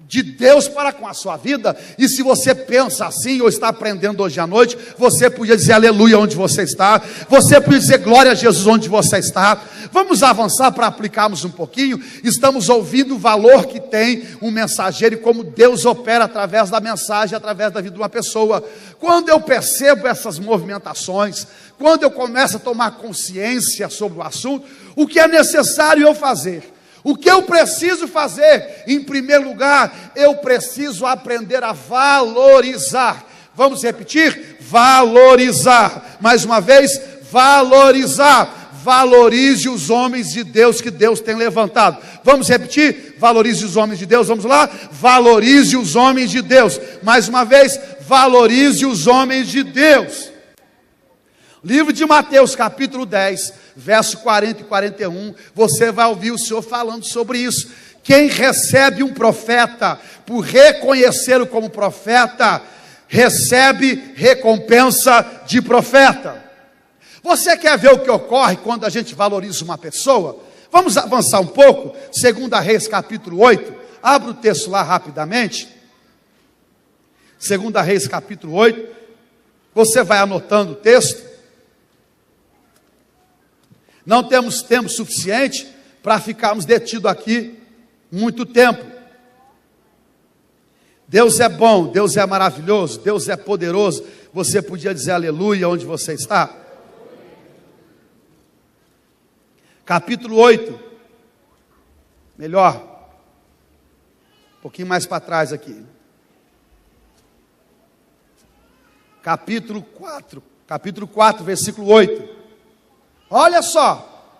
S1: de Deus para com a sua vida. E se você pensa assim, ou está aprendendo hoje à noite, você podia dizer aleluia onde você está, você podia dizer glória a Jesus onde você está. Vamos avançar para aplicarmos um pouquinho. Estamos ouvindo o valor que tem um mensageiro e como Deus opera através da mensagem, através da vida de uma pessoa. Quando eu percebo essas movimentações, quando eu começo a tomar consciência sobre o assunto, o que é necessário eu fazer? O que eu preciso fazer? Em primeiro lugar, eu preciso aprender a valorizar. Vamos repetir? Valorizar. Mais uma vez, valorizar. Valorize os homens de Deus que Deus tem levantado. Vamos repetir? Valorize os homens de Deus. Vamos lá? Valorize os homens de Deus. Mais uma vez, valorize os homens de Deus. Livro de Mateus, capítulo 10, verso 40 e 41, você vai ouvir o Senhor falando sobre isso. Quem recebe um profeta, por reconhecê-lo como profeta, recebe recompensa de profeta. Você quer ver o que ocorre quando a gente valoriza uma pessoa? Vamos avançar um pouco, 2 Reis, capítulo 8, abra o texto lá rapidamente. 2 Reis, capítulo 8, você vai anotando o texto. Não temos tempo suficiente para ficarmos detidos aqui muito tempo. Deus é bom, Deus é maravilhoso, Deus é poderoso. Você podia dizer aleluia onde você está? Capítulo 8. Melhor, um pouquinho mais para trás aqui. Capítulo 4, versículo 8. Olha só,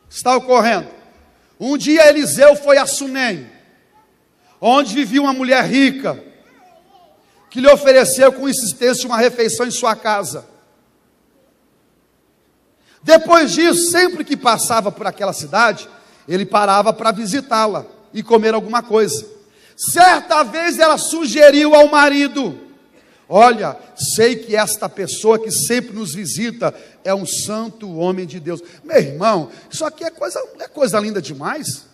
S1: está ocorrendo. Um dia Eliseu foi a Sunem, onde vivia uma mulher rica, que lhe ofereceu com insistência uma refeição em sua casa. Depois disso, sempre que passava por aquela cidade, ele parava para visitá-la e comer alguma coisa. Certa vez ela sugeriu ao marido: olha, sei que esta pessoa que sempre nos visita é um santo homem de Deus. Meu irmão, isso aqui é coisa linda demais.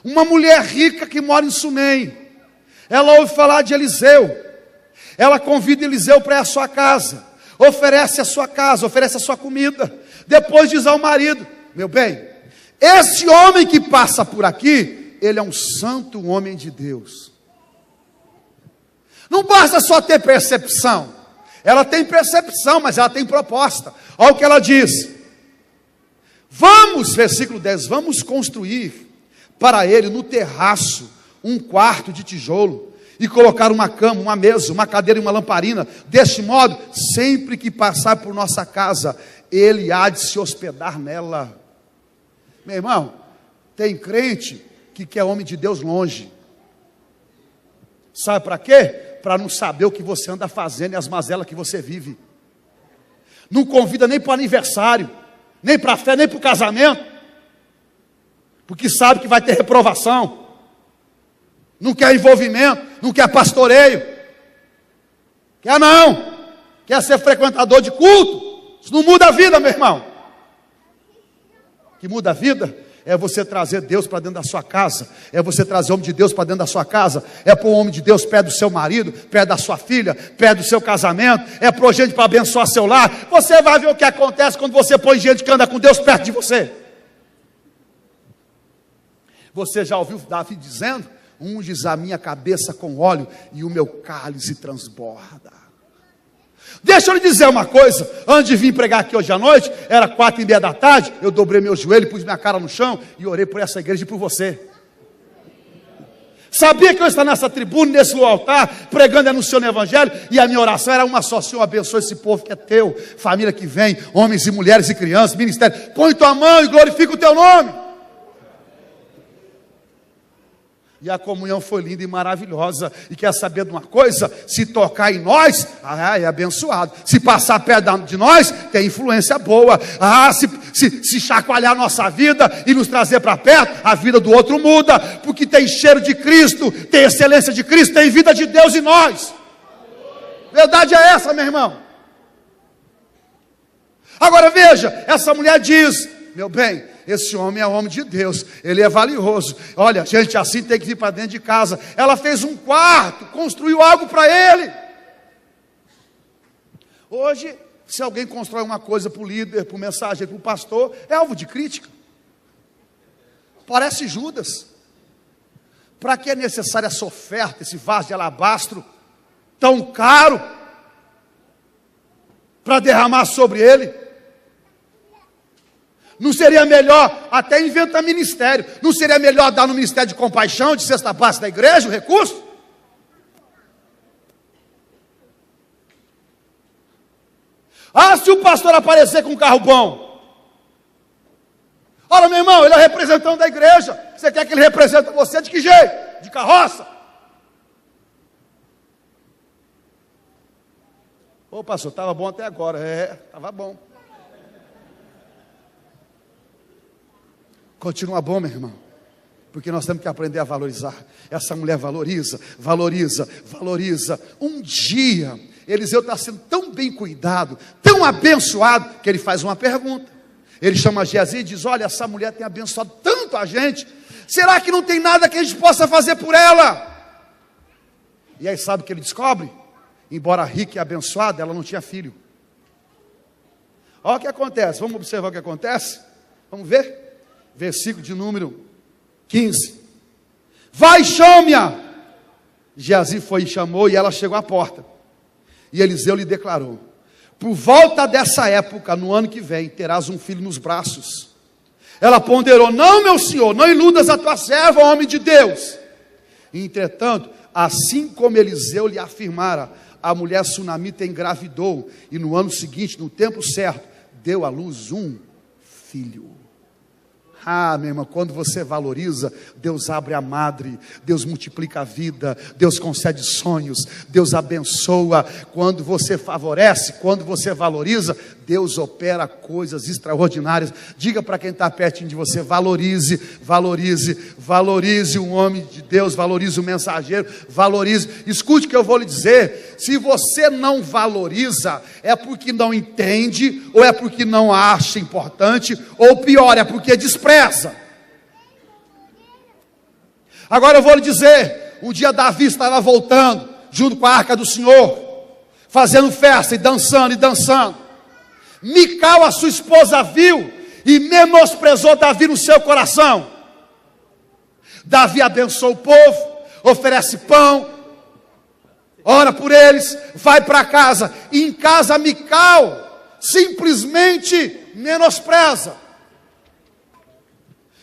S1: Uma mulher rica que mora em Sunem, ela ouve falar de Eliseu, ela convida Eliseu para ir à sua casa, oferece a sua casa, oferece a sua comida, depois diz ao marido: meu bem, esse homem que passa por aqui, ele é um santo homem de Deus. Não basta só ter percepção, ela tem percepção, mas ela tem proposta. Olha o que ela diz: vamos, versículo 10, vamos construir para ele no terraço um quarto de tijolo, e colocar uma cama, uma mesa, uma cadeira e uma lamparina. Deste modo, sempre que passar por nossa casa, ele há de se hospedar nela. Meu irmão, tem crente que quer homem de Deus longe. Sabe para quê? Para não saber o que você anda fazendo e as mazelas que você vive. Não convida nem para o aniversário, nem para a fé, nem para o casamento, porque sabe que vai ter reprovação. Não quer envolvimento, não quer pastoreio, quer não, quer ser frequentador de culto. Isso não muda a vida, meu irmão. O que muda a vida é você trazer Deus para dentro da sua casa, é você trazer o homem de Deus para dentro da sua casa, é pôr o homem de Deus perto do seu marido, perto da sua filha, perto do seu casamento, é pôr gente para abençoar seu lar. Você vai ver o que acontece quando você põe gente que anda com Deus perto de você. Você já ouviu Davi dizendo: unges a minha cabeça com óleo e o meu cálice transborda. Deixa eu lhe dizer uma coisa, antes de vir pregar aqui hoje à noite, era 4:30 da tarde, eu dobrei meu joelho, pus minha cara no chão e orei por essa igreja e por você. Sabia que eu estou nessa tribuna, nesse altar, pregando e anunciando o evangelho, e a minha oração era uma só: Senhor, abençoa esse povo que é teu, família que vem, homens e mulheres e crianças, ministério, põe tua mão e glorifica o teu nome. E a comunhão foi linda e maravilhosa. E quer saber de uma coisa? Se tocar em nós, é abençoado. Se passar perto de nós, tem influência boa. Se chacoalhar a nossa vida e nos trazer para perto, a vida do outro muda. Porque tem cheiro de Cristo, tem excelência de Cristo, tem vida de Deus em nós. Verdade é essa, meu irmão. Agora veja, essa mulher diz: meu bem, esse homem é homem de Deus, ele é valioso. Olha, gente assim tem que vir para dentro de casa. Ela fez um quarto, construiu algo para ele. Hoje, se alguém constrói uma coisa para o líder, para o mensageiro, para o pastor, é alvo de crítica. Parece Judas. Para que é necessária essa oferta, esse vaso de alabastro tão caro, para derramar sobre ele? Não seria melhor até inventar ministério? Não seria melhor dar no ministério de compaixão, de cesta básica da igreja, o recurso? Se o pastor aparecer com um carro bom. Olha, meu irmão, ele é o representante da igreja. Você quer que ele represente você de que jeito? De carroça? Ô pastor, estava bom até agora. Estava bom. Continua bom, meu irmão, porque nós temos que aprender a valorizar. Essa mulher valoriza. Um dia, Eliseu está sendo tão bem cuidado, tão abençoado, que ele faz uma pergunta. Ele chama Geazi e diz: olha, essa mulher tem abençoado tanto a gente, será que não tem nada que a gente possa fazer por ela? E aí sabe o que ele descobre? Embora rica e abençoada, ela não tinha filho. Olha o que acontece, vamos observar o que acontece? Vamos ver? Versículo de número 15. Vai, chame-a. Geazi foi e chamou, e ela chegou à porta. E Eliseu lhe declarou: por volta dessa época, no ano que vem, terás um filho nos braços. Ela ponderou: não, meu senhor, não iludas a tua serva, homem de Deus. Entretanto, assim como Eliseu lhe afirmara, a mulher sunamita engravidou, e no ano seguinte, no tempo certo, deu à luz um filho. Ah, meu irmão, quando você valoriza, Deus abre a madre, Deus multiplica a vida, Deus concede sonhos, Deus abençoa. Quando você favorece, quando você valoriza, Deus opera coisas extraordinárias. Diga para quem está pertinho de você: valorize, valorize, valorize o homem de Deus, valorize o mensageiro, valorize. Escute o que eu vou lhe dizer: se você não valoriza, é porque não entende, ou é porque não acha importante, ou pior, é porque despreza. Agora eu vou lhe dizer: um dia Davi estava voltando, junto com a arca do Senhor, fazendo festa e dançando e dançando. Mical, a sua esposa, viu e menosprezou Davi no seu coração. Davi abençoa o povo, oferece pão, ora por eles, vai para casa. E em casa Mical simplesmente menospreza.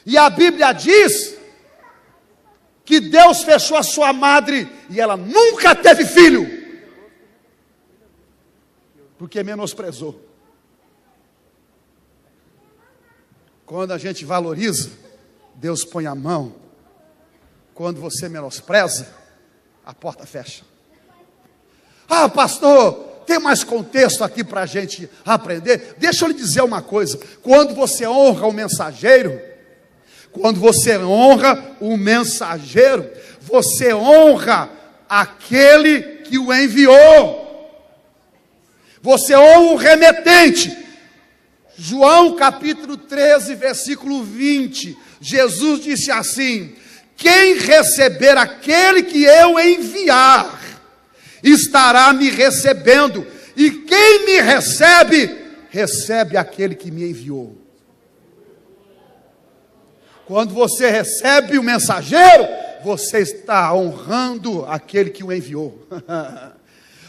S1: E a Bíblia diz que Deus fechou a sua madre e ela nunca teve filho, porque menosprezou. Quando a gente valoriza, Deus põe a mão. Quando você menospreza, a porta fecha. Ah, pastor, tem mais contexto aqui para a gente aprender? Deixa eu lhe dizer uma coisa: quando você honra o mensageiro, quando você honra o mensageiro, você honra aquele que o enviou. Você honra o remetente. João capítulo 13, versículo 20. Jesus disse assim: quem receber aquele que eu enviar, estará me recebendo. E quem me recebe, recebe aquele que me enviou. Quando você recebe o mensageiro, você está honrando aquele que o enviou.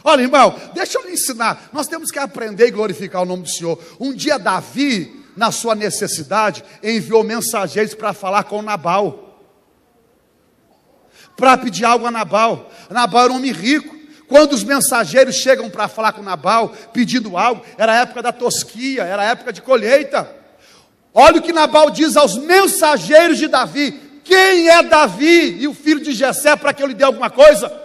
S1: Olha, irmão, deixa eu lhe ensinar. Nós temos que aprender e glorificar o nome do Senhor. Um dia Davi, na sua necessidade, enviou mensageiros para falar com Nabal, para pedir algo a Nabal. Nabal era um homem rico. Quando os mensageiros chegam para falar com Nabal, pedindo algo, era a época da tosquia, era a época de colheita. Olha o que Nabal diz aos mensageiros de Davi: quem é Davi e o filho de Jessé para que eu lhe dê alguma coisa?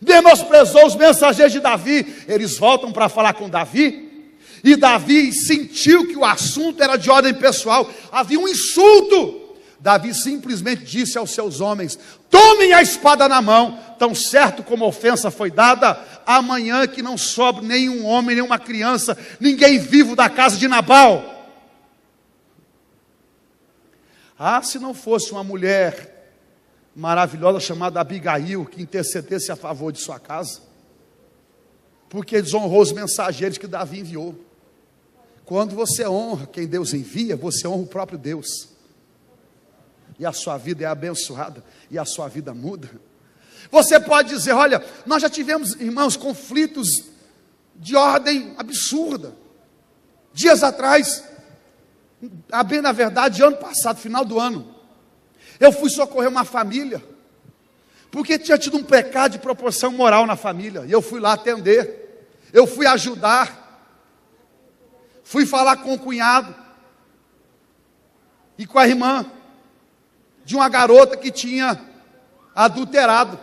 S1: Menosprezou os mensageiros de Davi. Eles voltam para falar com Davi, e Davi sentiu que o assunto era de ordem pessoal, havia um insulto. Davi simplesmente disse aos seus homens: tomem a espada na mão, tão certo como a ofensa foi dada, amanhã que não sobre nenhum homem, nenhuma criança, ninguém vivo da casa de Nabal. Ah, se não fosse uma mulher maravilhosa chamada Abigail, que intercedesse a favor de sua casa, porque desonrou os mensageiros que Davi enviou. Quando você honra quem Deus envia, você honra o próprio Deus, e a sua vida é abençoada, e a sua vida muda. Você pode dizer: olha, nós já tivemos, irmãos, conflitos de ordem absurda. Dias atrás, bem na verdade, ano passado, final do ano, eu fui socorrer uma família, porque tinha tido um pecado de proporção moral na família, e eu fui lá atender, eu fui ajudar, fui falar com o cunhado, e com a irmã, de uma garota que tinha adulterado,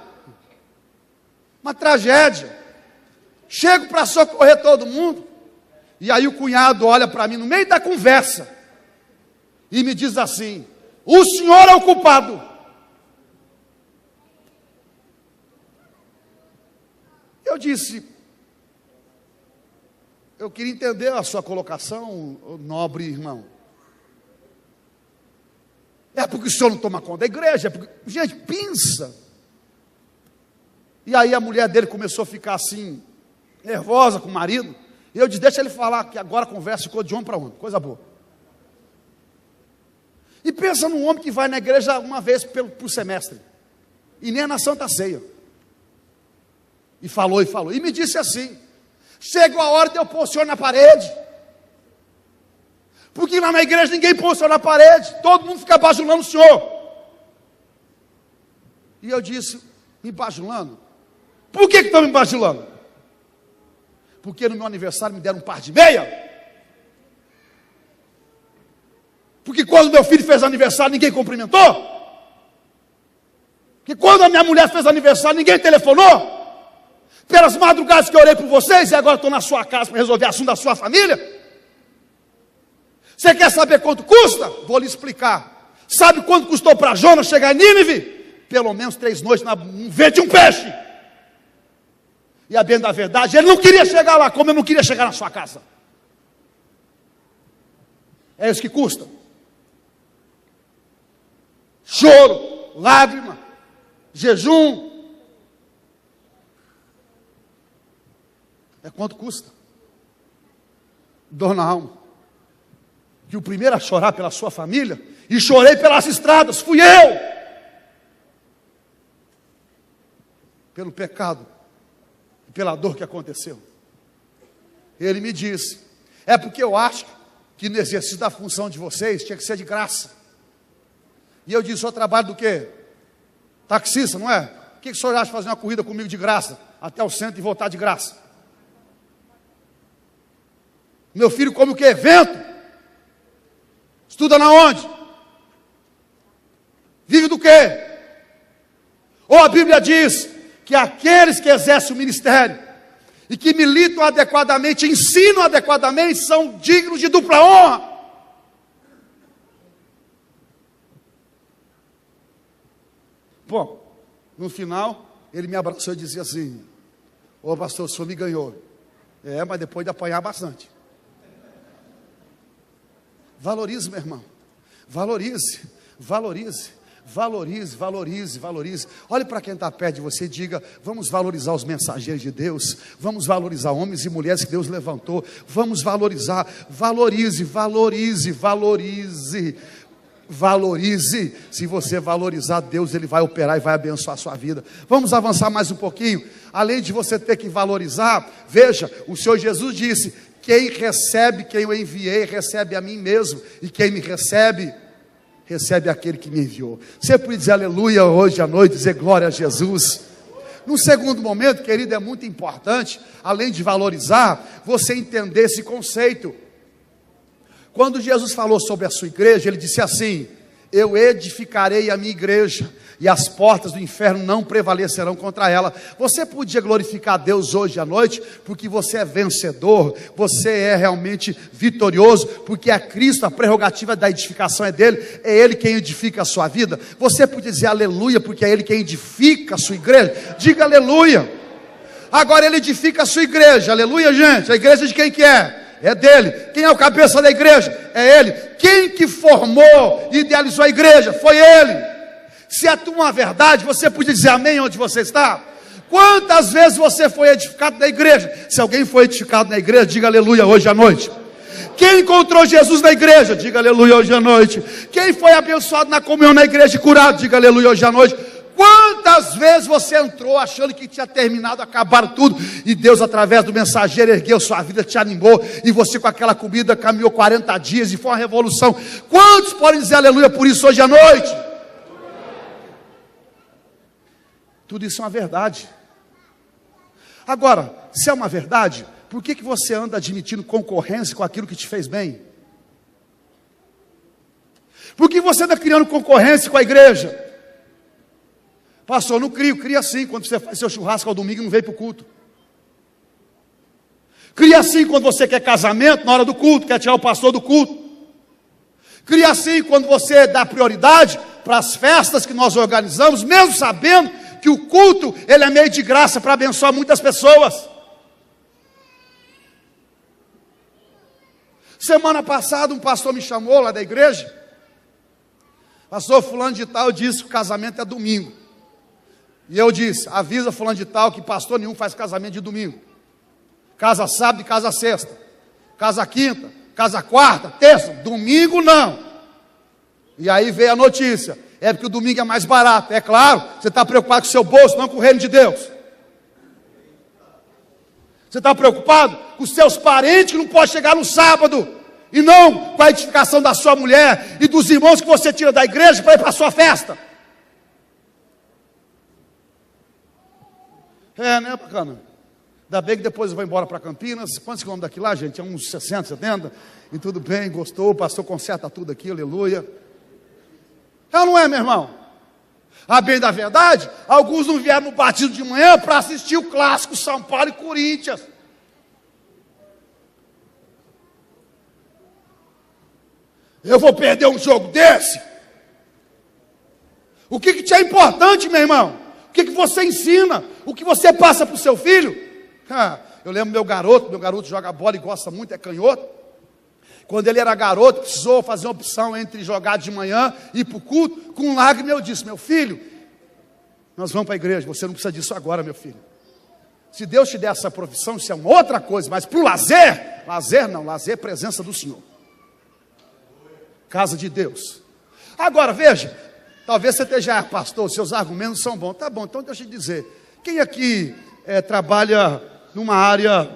S1: uma tragédia. Chego para socorrer todo mundo, e aí o cunhado olha para mim no meio da conversa, e me diz assim: o senhor é o culpado. Eu disse: eu queria entender a sua colocação, nobre irmão. É porque o senhor não toma conta da igreja? É porque... Gente, pensa. E aí a mulher dele começou a ficar assim, nervosa com o marido. E eu disse: deixa ele falar, que agora a conversa ficou de homem para homem, coisa boa. E pensa num homem que vai na igreja uma vez por semestre. E nem na Santa Ceia. E falou. E me disse assim: chegou a hora de eu pôr o senhor na parede. Porque lá na igreja ninguém põe o senhor na parede. Todo mundo fica bajulando o senhor. E eu disse: me bajulando? Por que estão me bajulando? Porque no meu aniversário me deram um par de meia. Porque quando meu filho fez aniversário, ninguém cumprimentou. Porque quando a minha mulher fez aniversário, ninguém telefonou. Pelas madrugadas que eu orei por vocês, e agora estou na sua casa para resolver assunto da sua família. Você quer saber quanto custa? Vou lhe explicar. Sabe quanto custou para Jonas chegar em Nínive? Pelo menos 3 noites no ventre de um peixe. E a bem da verdade, ele não queria chegar lá, como eu não queria chegar na sua casa. É isso que custa. Choro, lágrima, jejum. É quanto custa? Dor na alma. Que o primeiro a chorar pela sua família, e chorei pelas estradas, fui eu. Pelo pecado e pela dor que aconteceu. Ele me disse: é porque eu acho que no exercício da função de vocês tinha que ser de graça. E eu disse: o trabalho do quê? Taxista, não é? O que o senhor acha de fazer uma corrida comigo de graça, até o centro e voltar de graça? Meu filho come o quê? Vento? Estuda na onde? Vive do quê? Ou a Bíblia diz que aqueles que exercem o ministério e que militam adequadamente, ensinam adequadamente, são dignos de dupla honra. Bom, no final, ele me abraçou e dizia assim: ô pastor, o senhor me ganhou. É, mas depois de apanhar bastante. Valorize, meu irmão. Valorize, valorize, valorize, valorize, valorize. Olhe para quem está perto de você e diga: vamos valorizar os mensageiros de Deus. Vamos valorizar homens e mulheres que Deus levantou. Vamos valorizar, valorize, valorize, valorize. Valorize. Se você valorizar Deus, Ele vai operar e vai abençoar a sua vida. Vamos avançar mais um pouquinho. Além de você ter que valorizar, veja, o Senhor Jesus disse: quem recebe quem eu enviei, recebe a mim mesmo. E quem me recebe, recebe aquele que me enviou. Você pode dizer aleluia hoje à noite, dizer glória a Jesus. No segundo momento, querido, é muito importante, além de valorizar, você entender esse conceito. Quando Jesus falou sobre a sua igreja, Ele disse assim: eu edificarei a minha igreja, e as portas do inferno não prevalecerão contra ela. Você podia glorificar a Deus hoje à noite, porque você é vencedor, você é realmente vitorioso, porque é Cristo, a prerrogativa da edificação é dele, é Ele quem edifica a sua vida. Você podia dizer aleluia, porque é Ele quem edifica a sua igreja. Diga aleluia. Agora Ele edifica a sua igreja, aleluia, gente. A igreja de quem que é? É dele. Quem é o cabeça da igreja? É ele. Quem que formou e idealizou a igreja? Foi ele. Se é uma verdade, você podia dizer amém onde você está? Quantas vezes você foi edificado na igreja? Se alguém foi edificado na igreja, diga aleluia hoje à noite. Quem encontrou Jesus na igreja? Diga aleluia hoje à noite. Quem foi abençoado na comunhão na igreja e curado? Diga aleluia hoje à noite. Quantas vezes você entrou achando que tinha terminado, acabaram tudo, e Deus através do mensageiro ergueu sua vida, te animou, e você com aquela comida caminhou 40 dias e foi uma revolução? Quantos podem dizer aleluia por isso hoje à noite? Tudo isso é uma verdade. Agora, se é uma verdade, por que você anda admitindo concorrência com aquilo que te fez bem? Por que você anda criando concorrência com a igreja? Pastor, não crio, cria sim, quando você faz seu churrasco ao domingo e não veio para o culto. Cria sim quando você quer casamento na hora do culto, quer tirar o pastor do culto. Cria sim quando você dá prioridade para as festas que nós organizamos, mesmo sabendo que o culto, ele é meio de graça para abençoar muitas pessoas. Semana passada um pastor me chamou lá da igreja. Pastor, fulano de tal disse que o casamento é domingo. E eu disse: avisa fulano de tal que pastor nenhum faz casamento de domingo. Casa sábado e casa sexta. Casa quinta, casa quarta, terça, domingo não. E aí veio a notícia: É porque o domingo é mais barato. É claro, você está preocupado com o seu bolso, não com o reino de Deus. Você está preocupado com os seus parentes que não podem chegar no sábado. E não com a edificação da sua mulher e dos irmãos que você tira da igreja para ir para a sua festa. É, né, bacana? Ainda bem que depois eu vou embora para Campinas. Quantos quilômetros daqui lá, gente? É uns 60, 70. E tudo bem, gostou, o pastor conserta tudo aqui, aleluia. É ou não é, meu irmão? A bem da verdade, alguns não vieram no batismo de manhã para assistir o clássico São Paulo e Corinthians. Eu vou perder um jogo desse? O que te é importante, meu irmão? O que você ensina? O que você passa para o seu filho? Eu lembro meu garoto joga bola e gosta muito, é canhoto. Quando ele era garoto, precisou fazer uma opção entre jogar de manhã e ir para o culto. Com lágrima eu disse, meu filho, nós vamos para a igreja, você não precisa disso agora, meu filho. Se Deus te der essa profissão, isso é uma outra coisa, mas para o lazer é presença do Senhor. Casa de Deus. Agora, veja, talvez você esteja, pastor, seus argumentos são bons. Tá bom, então deixa eu te dizer. Quem aqui trabalha numa área,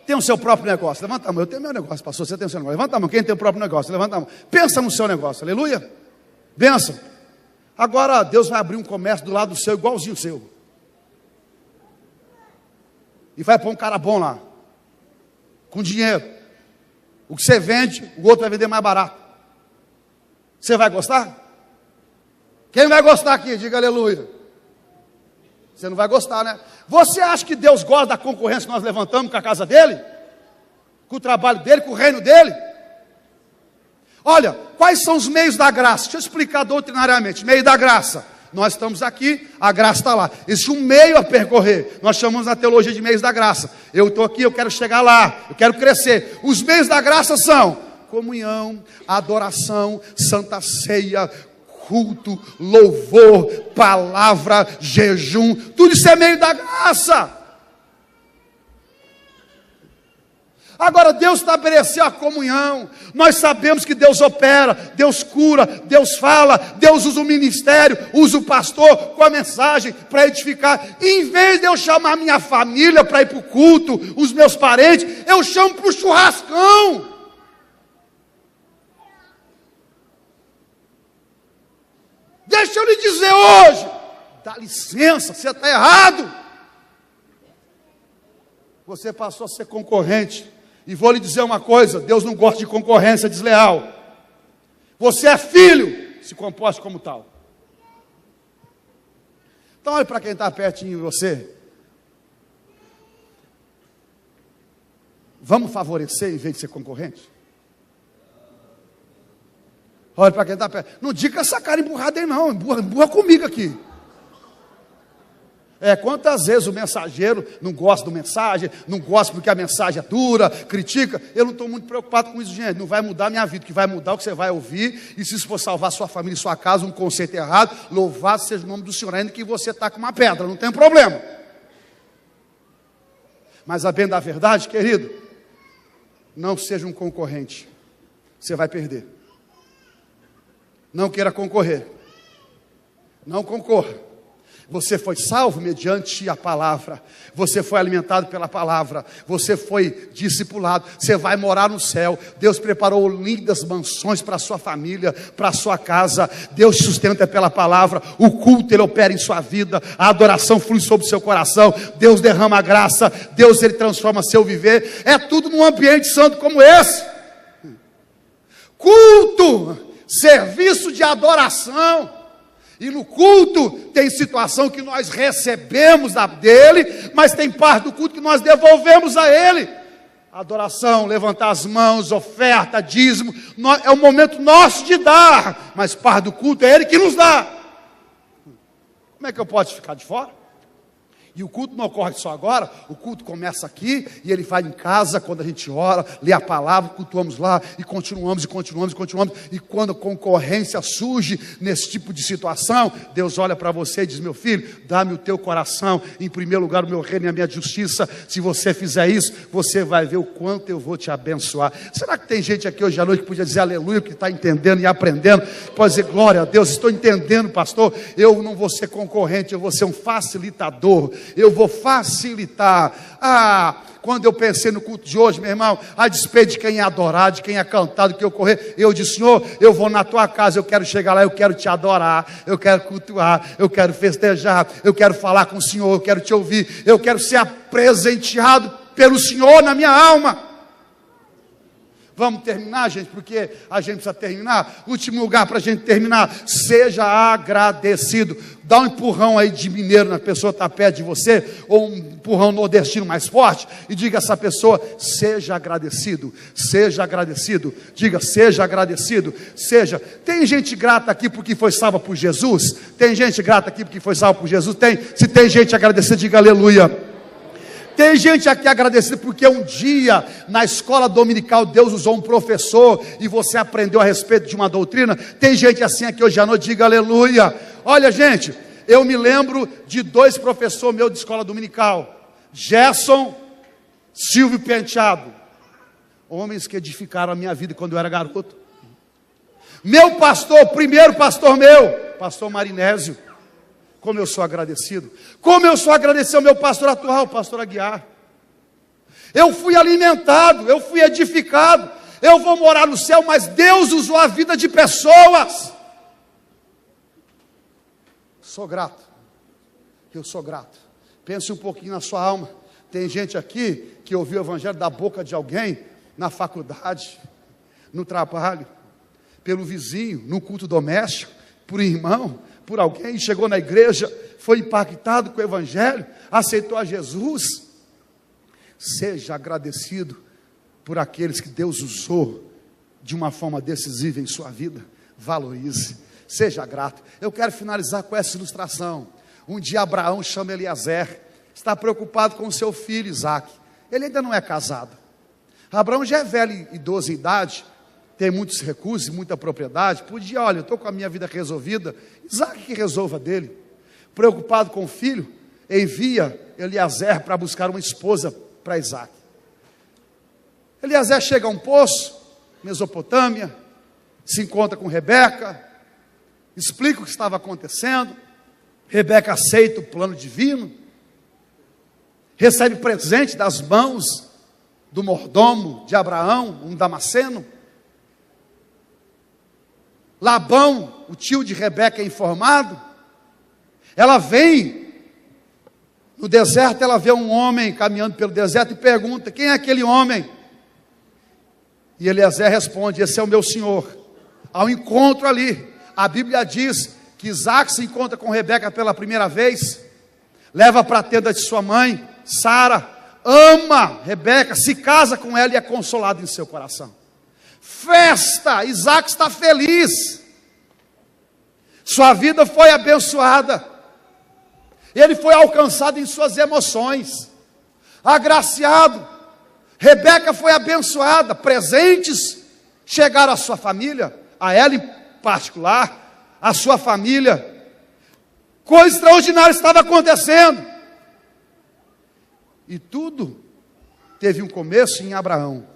S1: tem o seu próprio negócio? Levanta a mão. Eu tenho meu negócio, pastor, você tem o seu negócio. Levanta a mão. Quem tem o próprio negócio? Levanta a mão. Pensa no seu negócio, aleluia. Pensa. Agora, Deus vai abrir um comércio do lado do seu, igualzinho o seu. E vai pôr um cara bom lá. Com dinheiro. O que você vende, o outro vai vender mais barato. Você vai gostar? Quem vai gostar aqui? Diga aleluia. Você não vai gostar, né? Você acha que Deus gosta da concorrência que nós levantamos com a casa dele? Com o trabalho dele, com o reino dele? Olha, quais são os meios da graça? Deixa eu explicar doutrinariamente. Meio da graça. Nós estamos aqui, a graça está lá. Existe um meio a percorrer. Nós chamamos na teologia de meios da graça. Eu estou aqui, eu quero chegar lá, eu quero crescer. Os meios da graça são comunhão, adoração, santa ceia, culto, louvor, palavra, jejum. Tudo isso é meio da graça. Agora Deus estabeleceu a comunhão. Nós sabemos que Deus opera, Deus cura, Deus fala, Deus usa o ministério, usa o pastor com a mensagem para edificar. E em vez de eu chamar minha família para ir para o culto, os meus parentes, eu chamo para o churrascão. Deixa eu lhe dizer hoje, dá licença, você está errado. Você passou a ser concorrente. E vou lhe dizer uma coisa, Deus não gosta de concorrência desleal. Você é filho, se comporte como tal. Então olhe para quem está pertinho de você. Vamos favorecer em vez de ser concorrente? Olha para quem está perto. Não diga essa cara emburrada aí não, emburra comigo aqui. Quantas vezes o mensageiro não gosta do mensagem, não gosta porque a mensagem é dura, critica. Eu não estou muito preocupado com isso, gente. Não vai mudar a minha vida, o que vai mudar é o que você vai ouvir. E se isso for salvar sua família e sua casa, um conceito errado, louvado seja o nome do Senhor, ainda que você está com uma pedra, não tem problema. Mas a bem da verdade, querido, não seja um concorrente, você vai perder. Não queira concorrer. Não concorra. Você foi salvo mediante a palavra. Você foi alimentado pela palavra. Você foi discipulado. Você vai morar no céu. Deus preparou lindas mansões para a sua família, para a sua casa. Deus sustenta pela palavra. O culto, ele opera em sua vida. A adoração flui sobre o seu coração. Deus derrama a graça. Deus, ele transforma seu viver. É tudo num ambiente santo como esse. Culto, serviço de adoração. E no culto tem situação que nós recebemos dele, mas tem parte do culto que nós devolvemos a ele. Adoração, levantar as mãos, oferta, dízimo, é o momento nosso de dar, mas parte do culto é ele que nos dá. Como é que eu posso ficar de fora? E o culto não ocorre só agora, o culto começa aqui e ele vai em casa, quando a gente ora, lê a palavra, cultuamos lá e continuamos. E quando a concorrência surge nesse tipo de situação, Deus olha para você e diz: meu filho, dá-me o teu coração, em primeiro lugar o meu reino e a minha justiça. Se você fizer isso, você vai ver o quanto eu vou te abençoar. Será que tem gente aqui hoje à noite que podia dizer aleluia, que está entendendo e aprendendo? Pode dizer: glória a Deus, estou entendendo, pastor. Eu não vou ser concorrente, eu vou ser um facilitador. Eu vou facilitar. Quando eu pensei no culto de hoje, meu irmão, a despeito de quem ia adorar, de quem ia cantar, do que eu correr, eu disse: Senhor, eu vou na tua casa, eu quero chegar lá, eu quero te adorar, eu quero cultuar, eu quero festejar, eu quero falar com o Senhor, eu quero te ouvir, eu quero ser apresenteado pelo Senhor na minha alma. Vamos terminar, gente, porque a gente precisa terminar. Último lugar para a gente terminar: seja agradecido. Dá um empurrão aí de mineiro na pessoa que está perto de você, ou um empurrão nordestino mais forte, e diga a essa pessoa: seja agradecido, seja agradecido. Diga: seja agradecido, seja. Tem gente grata aqui porque foi salva por Jesus? Tem gente grata aqui porque foi salva por Jesus? Tem. Se tem gente agradecida, diga aleluia. Tem gente aqui agradecida porque um dia na escola dominical Deus usou um professor e você aprendeu a respeito de uma doutrina. Tem gente assim aqui hoje à noite, diga aleluia. Olha, gente, eu me lembro de 2 professores meus de escola dominical: Gerson, Silvio Penteado, homens que edificaram a minha vida quando eu era garoto. Meu pastor, o primeiro pastor meu, pastor Marinésio. Como eu sou agradecido. Como eu sou agradecido ao meu pastor atual, o pastor Aguiar. Eu fui alimentado, eu fui edificado. Eu vou morar no céu, mas Deus usou a vida de pessoas. Sou grato. Eu sou grato. Pense um pouquinho na sua alma. Tem gente aqui que ouviu o evangelho da boca de alguém na faculdade, no trabalho, pelo vizinho, no culto doméstico, por irmão, por alguém, chegou na igreja, foi impactado com o evangelho, aceitou a Jesus. Seja agradecido por aqueles que Deus usou de uma forma decisiva em sua vida. Valorize, seja grato. Eu quero finalizar com essa ilustração. Um dia Abraão chama Eliezer, está preocupado com o seu filho Isaque. Ele ainda não é casado. Abraão já é velho, idoso em idade, tem muitos recursos, muita propriedade. Podia: olha, eu estou com a minha vida resolvida, Isaque que resolva dele. Preocupado com o filho, envia Eliezer para buscar uma esposa para Isaque. Eliezer chega a um poço, Mesopotâmia, se encontra com Rebeca, explica o que estava acontecendo. Rebeca aceita o plano divino, recebe presente das mãos do mordomo de Abraão, um damasceno. Labão, o tio de Rebeca, é informado. Ela vem no deserto, ela vê um homem caminhando pelo deserto e pergunta: quem é aquele homem? E Eliezer responde: esse é o meu senhor. Ao encontro ali, a Bíblia diz que Isaque se encontra com Rebeca pela primeira vez, leva para a tenda de sua mãe, Sara, ama Rebeca, se casa com ela e é consolado em seu coração. Festa, Isaque está feliz, sua vida foi abençoada, ele foi alcançado em suas emoções, agraciado. Rebeca foi abençoada, presentes chegaram à sua família, a ela em particular, a sua família. Coisa extraordinária estava acontecendo, e tudo teve um começo em Abraão,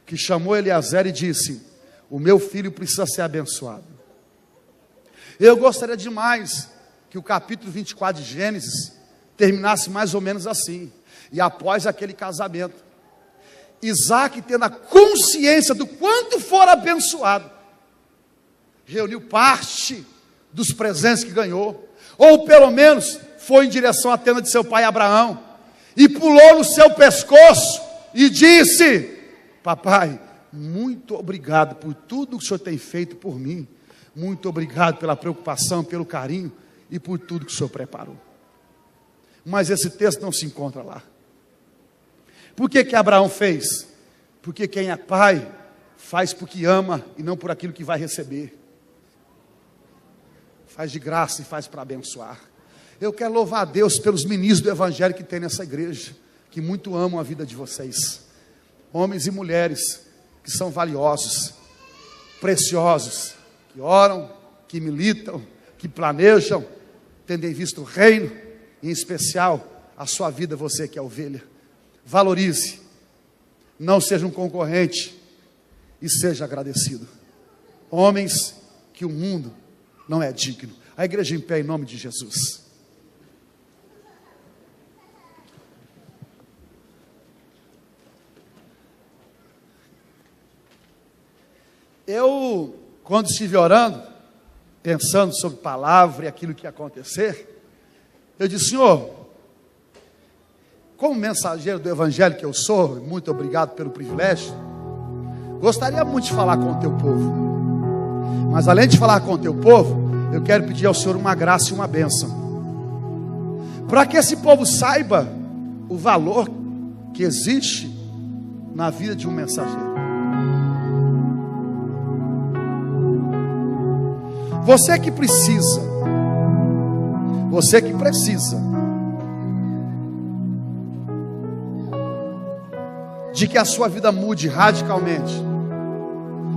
S1: que chamou Eliezer e disse: o meu filho precisa ser abençoado. Eu gostaria demais que o capítulo 24 de Gênesis terminasse mais ou menos assim. E após aquele casamento, Isaque, tendo a consciência do quanto for abençoado, reuniu parte dos presentes que ganhou, ou pelo menos foi em direção à tenda de seu pai Abraão, e pulou no seu pescoço e disse: papai, muito obrigado por tudo que o senhor tem feito por mim. Muito obrigado pela preocupação, pelo carinho e por tudo que o senhor preparou. Mas esse texto não se encontra lá. Por que Abraão fez? Porque quem é pai faz porque ama e não por aquilo que vai receber. Faz de graça e faz para abençoar. Eu quero louvar a Deus pelos ministros do Evangelho que tem nessa igreja, que muito amam a vida de vocês. Homens e mulheres que são valiosos, preciosos, que oram, que militam, que planejam, tendo em vista o reino, em especial a sua vida, você que é ovelha. Valorize, não seja um concorrente e seja agradecido. Homens que o mundo não é digno. A igreja em pé em nome de Jesus. Eu, quando estive orando, pensando sobre palavra e aquilo que ia acontecer, eu disse: Senhor, como mensageiro do Evangelho que eu sou, muito obrigado pelo privilégio, gostaria muito de falar com o teu povo. Mas além de falar com o teu povo, eu quero pedir ao Senhor uma graça e uma bênção, para que esse povo saiba o valor que existe na vida de um mensageiro. Você que precisa de que a sua vida mude radicalmente.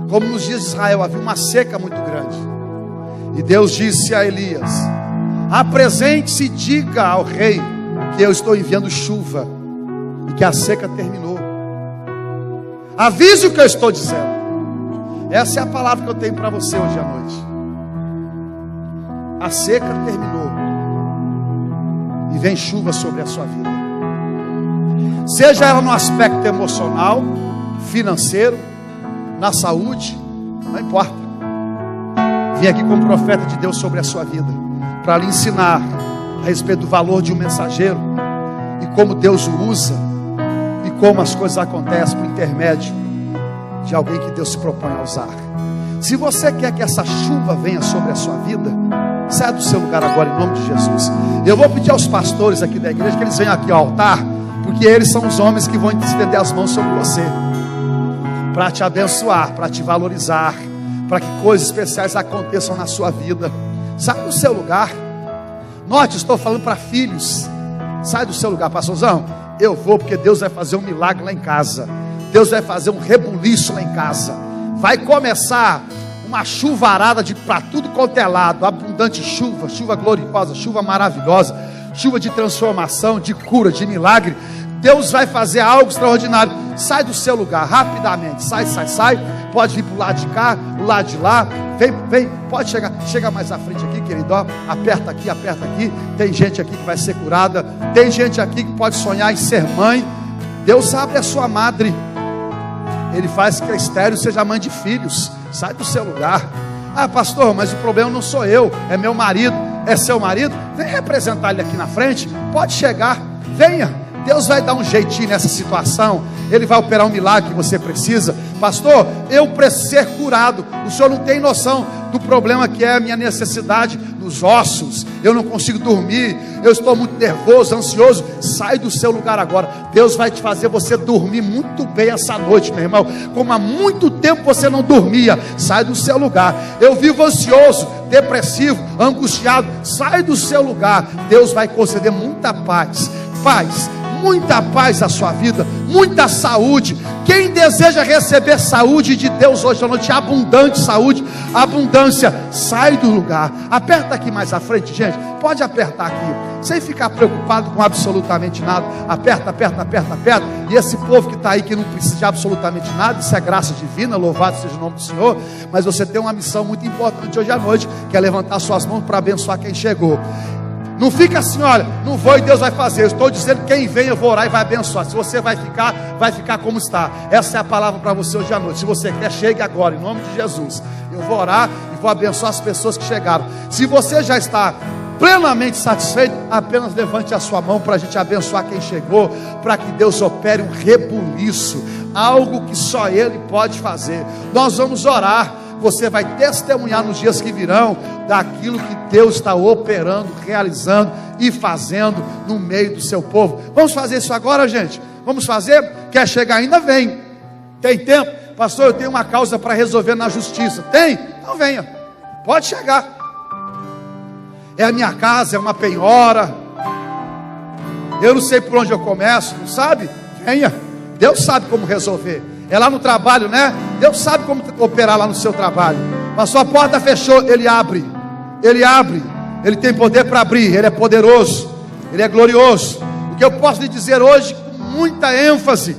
S1: Como nos dias de Israel havia uma seca muito grande, e Deus disse a Elias: apresente-se e diga ao rei que eu estou enviando chuva e que a seca terminou. Avise o que eu estou dizendo. Essa é a palavra que eu tenho para você hoje à noite. A seca terminou e vem chuva sobre a sua vida, seja ela no aspecto emocional, financeiro, na saúde, não importa. Vim aqui como profeta de Deus sobre a sua vida, para lhe ensinar a respeito do valor de um mensageiro e como Deus o usa e como as coisas acontecem por intermédio de alguém que Deus se propõe a usar. Se você quer que essa chuva venha sobre a sua vida, saia do seu lugar agora em nome de Jesus. Eu vou pedir aos pastores aqui da igreja que eles venham aqui ao altar, porque eles são os homens que vão estender as mãos sobre você, para te abençoar, para te valorizar, para que coisas especiais aconteçam na sua vida. Sai do seu lugar. Note, estou falando para filhos. Sai do seu lugar, pastorzão. Eu vou, porque Deus vai fazer um milagre lá em casa. Deus vai fazer um rebuliço lá em casa. Vai começar uma chuvarada para tudo quanto é lado. Abundante chuva, chuva gloriosa, chuva maravilhosa, chuva de transformação, de cura, de milagre. Deus vai fazer algo extraordinário. Sai do seu lugar, rapidamente. Sai. Pode vir para o lado de cá, o lado de lá. Vem, pode chegar. Chega mais à frente aqui, querido. Ó, aperta aqui. Tem gente aqui que vai ser curada. Tem gente aqui que pode sonhar em ser mãe. Deus abre a sua madre. Ele faz que a estéril seja mãe de filhos. Sai do seu lugar. Ah, pastor, mas o problema não sou eu, é meu marido. É seu marido? Vem representar ele aqui na frente. Pode chegar, venha. Deus vai dar um jeitinho nessa situação. Ele vai operar um milagre que você precisa. Pastor, eu preciso ser curado. O senhor não tem noção do problema que é a minha necessidade nos ossos. Eu não consigo dormir. Eu estou muito nervoso, ansioso. Sai do seu lugar agora. Deus vai te fazer você dormir muito bem essa noite, meu irmão. Como há muito tempo você não dormia. Sai do seu lugar. Eu vivo ansioso, depressivo, angustiado. Sai do seu lugar. Deus vai conceder muita paz. Muita paz à sua vida, muita saúde. Quem deseja receber saúde de Deus hoje à noite, abundante saúde, abundância, sai do lugar. Aperta aqui mais à frente, gente. Pode apertar aqui, sem ficar preocupado com absolutamente nada. Aperta. E esse povo que está aí, que não precisa de absolutamente nada, isso é graça divina, louvado seja o nome do Senhor. Mas você tem uma missão muito importante hoje à noite, que é levantar suas mãos para abençoar quem chegou. Não fica assim, olha, não vou e Deus vai fazer. Eu estou dizendo que quem vem eu vou orar e vai abençoar. Se você vai ficar como está. Essa é a palavra para você hoje à noite. Se você quer, chegue agora, em nome de Jesus. Eu vou orar e vou abençoar as pessoas que chegaram. Se você já está plenamente satisfeito, apenas levante a sua mão para a gente abençoar quem chegou, para que Deus opere um rebuliço, algo que só Ele pode fazer. Nós vamos orar. Você vai testemunhar nos dias que virão daquilo que Deus está operando, realizando e fazendo no meio do seu povo. Vamos fazer isso agora, gente? Vamos fazer? Quer chegar ainda? Vem. Tem tempo? Pastor, eu tenho uma causa para resolver na justiça. Tem? Então venha. Pode chegar. É a minha casa, é uma penhora. Eu não sei por onde eu começo, não sabe? Venha, Deus sabe como resolver. É lá no trabalho, né? Deus sabe como operar lá no seu trabalho. A sua porta fechou, Ele abre. Ele abre. Ele tem poder para abrir. Ele é poderoso. Ele é glorioso. O que eu posso lhe dizer hoje, com muita ênfase,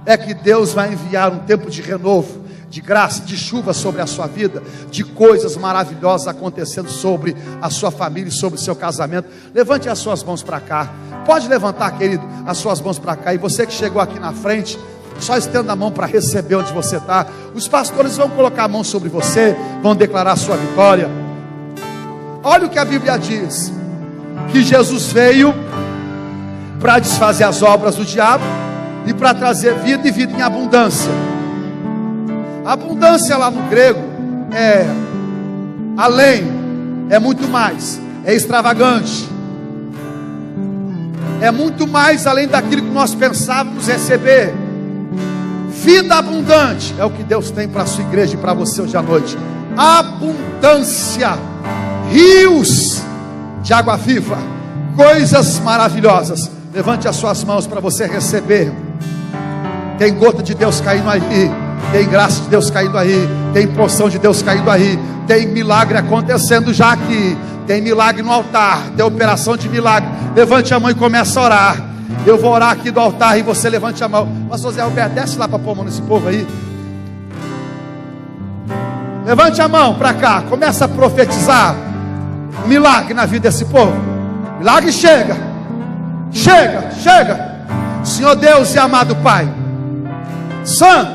S1: é que Deus vai enviar um tempo de renovo, de graça, de chuva sobre a sua vida, de coisas maravilhosas acontecendo sobre a sua família e sobre o seu casamento. Levante as suas mãos para cá. Pode levantar, querido, as suas mãos para cá. E você que chegou aqui na frente, só estenda a mão para receber onde você está. Os pastores vão colocar a mão sobre você, vão declarar a sua vitória. Olha o que a Bíblia diz: que Jesus veio para desfazer as obras do diabo e para trazer vida e vida em abundância. Abundância lá no grego é além, é muito mais, é extravagante, é muito mais além daquilo que nós pensávamos receber. Vida abundante é o que Deus tem para a sua igreja e para você hoje à noite. Abundância, rios de água viva, coisas maravilhosas. Levante as suas mãos para você receber. Tem gota de Deus caindo aí, tem graça de Deus caindo aí, tem porção de Deus caindo aí, tem milagre acontecendo já aqui, tem milagre no altar, tem operação de milagre. Levante a mão e comece a orar. Eu vou orar aqui do altar e você levante a mão. Pastor Zé Roberto, desce lá para pôr a mão nesse povo aí. Levante a mão para cá, começa a profetizar um milagre na vida desse povo. Milagre chega, chega, chega. Senhor Deus e amado Pai, santo,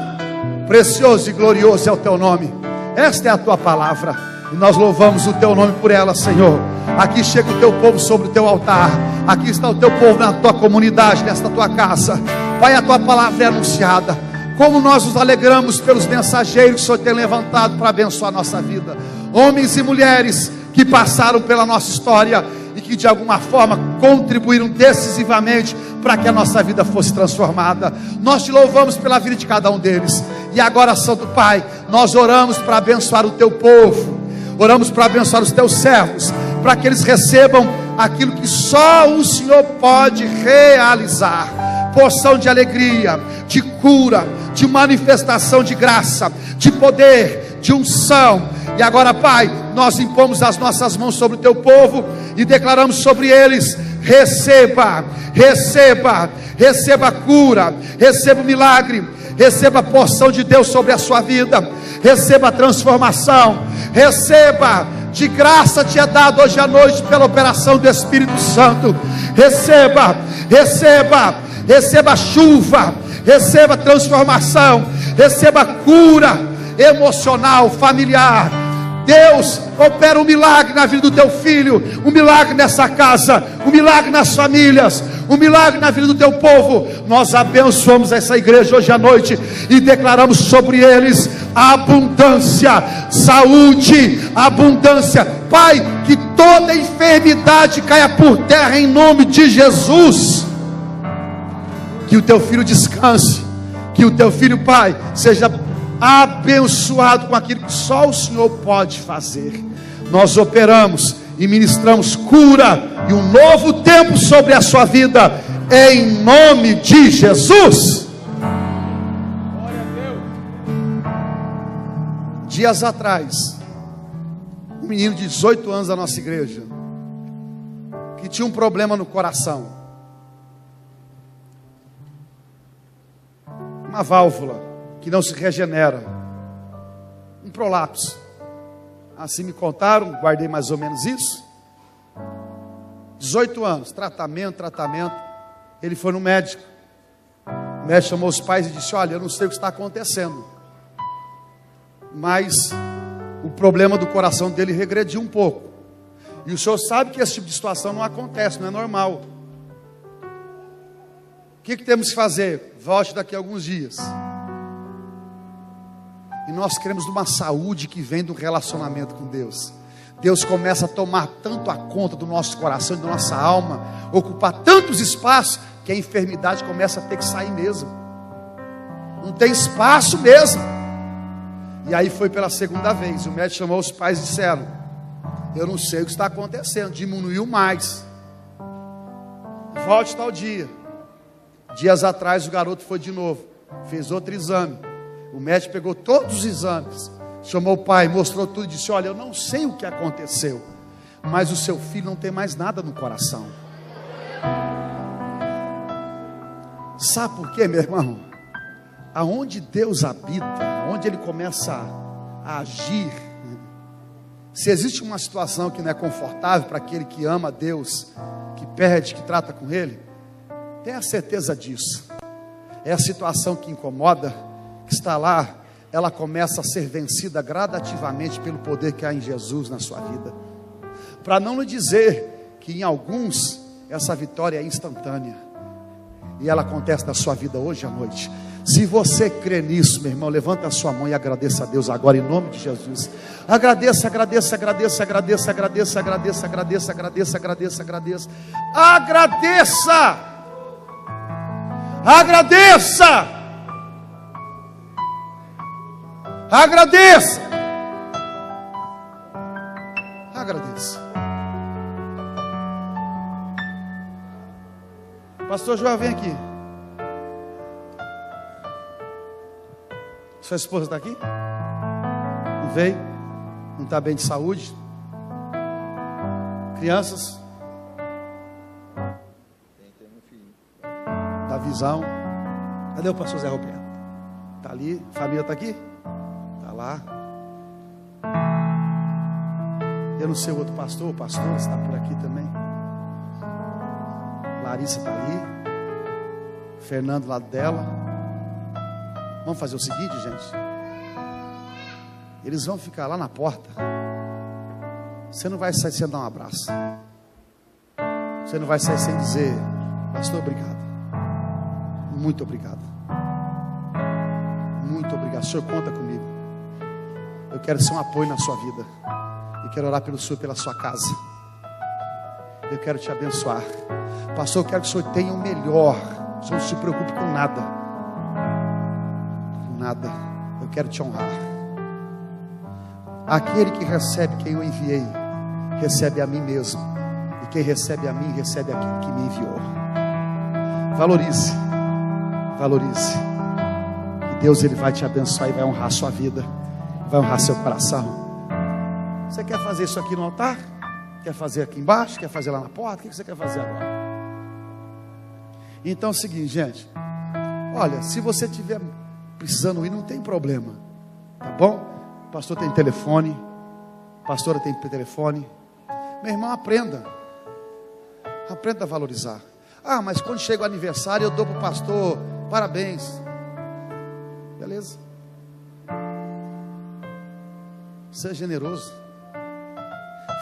S1: precioso e glorioso é o teu nome. Esta é a tua palavra e nós louvamos o teu nome por ela, Senhor. Aqui chega o teu povo sobre o teu altar. Aqui está o teu povo na tua comunidade, nesta tua casa. Pai, a tua palavra é anunciada. Como nós nos alegramos pelos mensageiros que o Senhor tem levantado para abençoar a nossa vida. Homens e mulheres que passaram pela nossa história e que de alguma forma contribuíram decisivamente para que a nossa vida fosse transformada. Nós te louvamos pela vida de cada um deles. E agora, Santo Pai, nós oramos para abençoar o teu povo. Oramos para abençoar os teus servos, para que eles recebam aquilo que só o Senhor pode realizar. Porção de alegria, de cura, de manifestação de graça, de poder, de unção. E agora, Pai, nós impomos as nossas mãos sobre o teu povo e declaramos sobre eles: receba, receba, receba cura, receba milagre, receba a porção de Deus sobre a sua vida, receba a transformação, receba, de graça te é dado hoje à noite pela operação do Espírito Santo. Receba, receba, receba chuva, receba transformação, receba cura emocional, familiar. Deus, opera um milagre na vida do teu filho, um milagre nessa casa, um milagre nas famílias, um milagre na vida do teu povo. Nós abençoamos essa igreja hoje à noite e declaramos sobre eles abundância, saúde, abundância. Pai, que toda enfermidade caia por terra em nome de Jesus. Que o teu filho descanse, que o teu filho, Pai, seja abençoado com aquilo que só o Senhor pode fazer. Nós operamos e ministramos cura e um novo tempo sobre a sua vida, em nome de Jesus. Glória a Deus. Dias atrás, um menino de 18 anos da nossa igreja, que tinha um problema no coração, uma válvula que não se regenera, um prolapso. Assim me contaram, guardei mais ou menos isso. 18 anos, tratamento. Ele foi no médico. O médico chamou os pais e disse: olha, eu não sei o que está acontecendo, mas o problema do coração dele regrediu um pouco. E o senhor sabe que esse tipo de situação não acontece, não é normal. O que temos que fazer? Volte daqui a alguns dias. E nós queremos uma saúde que vem do relacionamento com Deus. Deus começa a tomar tanto a conta do nosso coração e da nossa alma, ocupar tantos espaços, que a enfermidade começa a ter que sair mesmo. Não tem espaço mesmo. E aí foi pela segunda vez. O médico chamou os pais e disseram: eu não sei o que está acontecendo, diminuiu mais. Volte tal dia. Dias atrás o garoto foi de novo, fez outro exame. O médico pegou todos os exames, chamou o pai, mostrou tudo e disse: olha, eu não sei o que aconteceu, mas o seu filho não tem mais nada no coração. Sabe por quê, meu irmão? Aonde Deus habita, onde Ele começa a agir, se existe uma situação que não é confortável para aquele que ama Deus, que pede, que trata com Ele, tenha certeza disso. É a situação que incomoda, que está lá, ela começa a ser vencida gradativamente pelo poder que há em Jesus na sua vida. Para não lhe dizer que em alguns essa vitória é instantânea, e ela acontece na sua vida hoje à noite. Se você crê nisso, meu irmão, levanta a sua mão e agradeça a Deus agora, em nome de Jesus. Agradeça, agradeça, agradeça, agradeça, agradeça, agradeça, agradeça, agradeça, agradeça, agradeça. Agradeça! Agradeça! Agradeça! Agradeça. Pastor João, vem aqui. Sua esposa está aqui? Não veio? Não está bem de saúde? Crianças?
S2: Tem um filho.
S1: Da visão. Cadê o pastor Zé Roberto? Está ali. Família está aqui? Está lá. Eu não sei o outro pastor, pastora está por aqui também. Larissa está ali. Fernando do lado dela. Vamos fazer o seguinte, gente. Eles vão ficar lá na porta. Você não vai sair sem dar um abraço. Você não vai sair sem dizer: pastor, obrigado. Muito obrigado. Muito obrigado. O senhor conta comigo. Eu quero ser um apoio na sua vida. Eu quero orar pelo senhor, pela sua casa. Eu quero te abençoar. Pastor, eu quero que o senhor tenha o melhor. O senhor não se preocupe com nada. Nada, eu quero te honrar. Aquele que recebe quem eu enviei, recebe a mim mesmo. E quem recebe a mim, recebe aquele que me enviou. Valorize, valorize. E Deus, Ele vai te abençoar e vai honrar a sua vida, vai honrar seu coração. Você quer fazer isso aqui no altar? Quer fazer aqui embaixo? Quer fazer lá na porta? O que você quer fazer agora? Então é o seguinte, gente. Olha, se você tiver precisando ir, não tem problema, tá bom? O pastor tem telefone, a pastora tem telefone. Meu irmão, aprenda a valorizar. Ah, mas quando chega o aniversário eu dou para o pastor parabéns. Beleza? Seja generoso.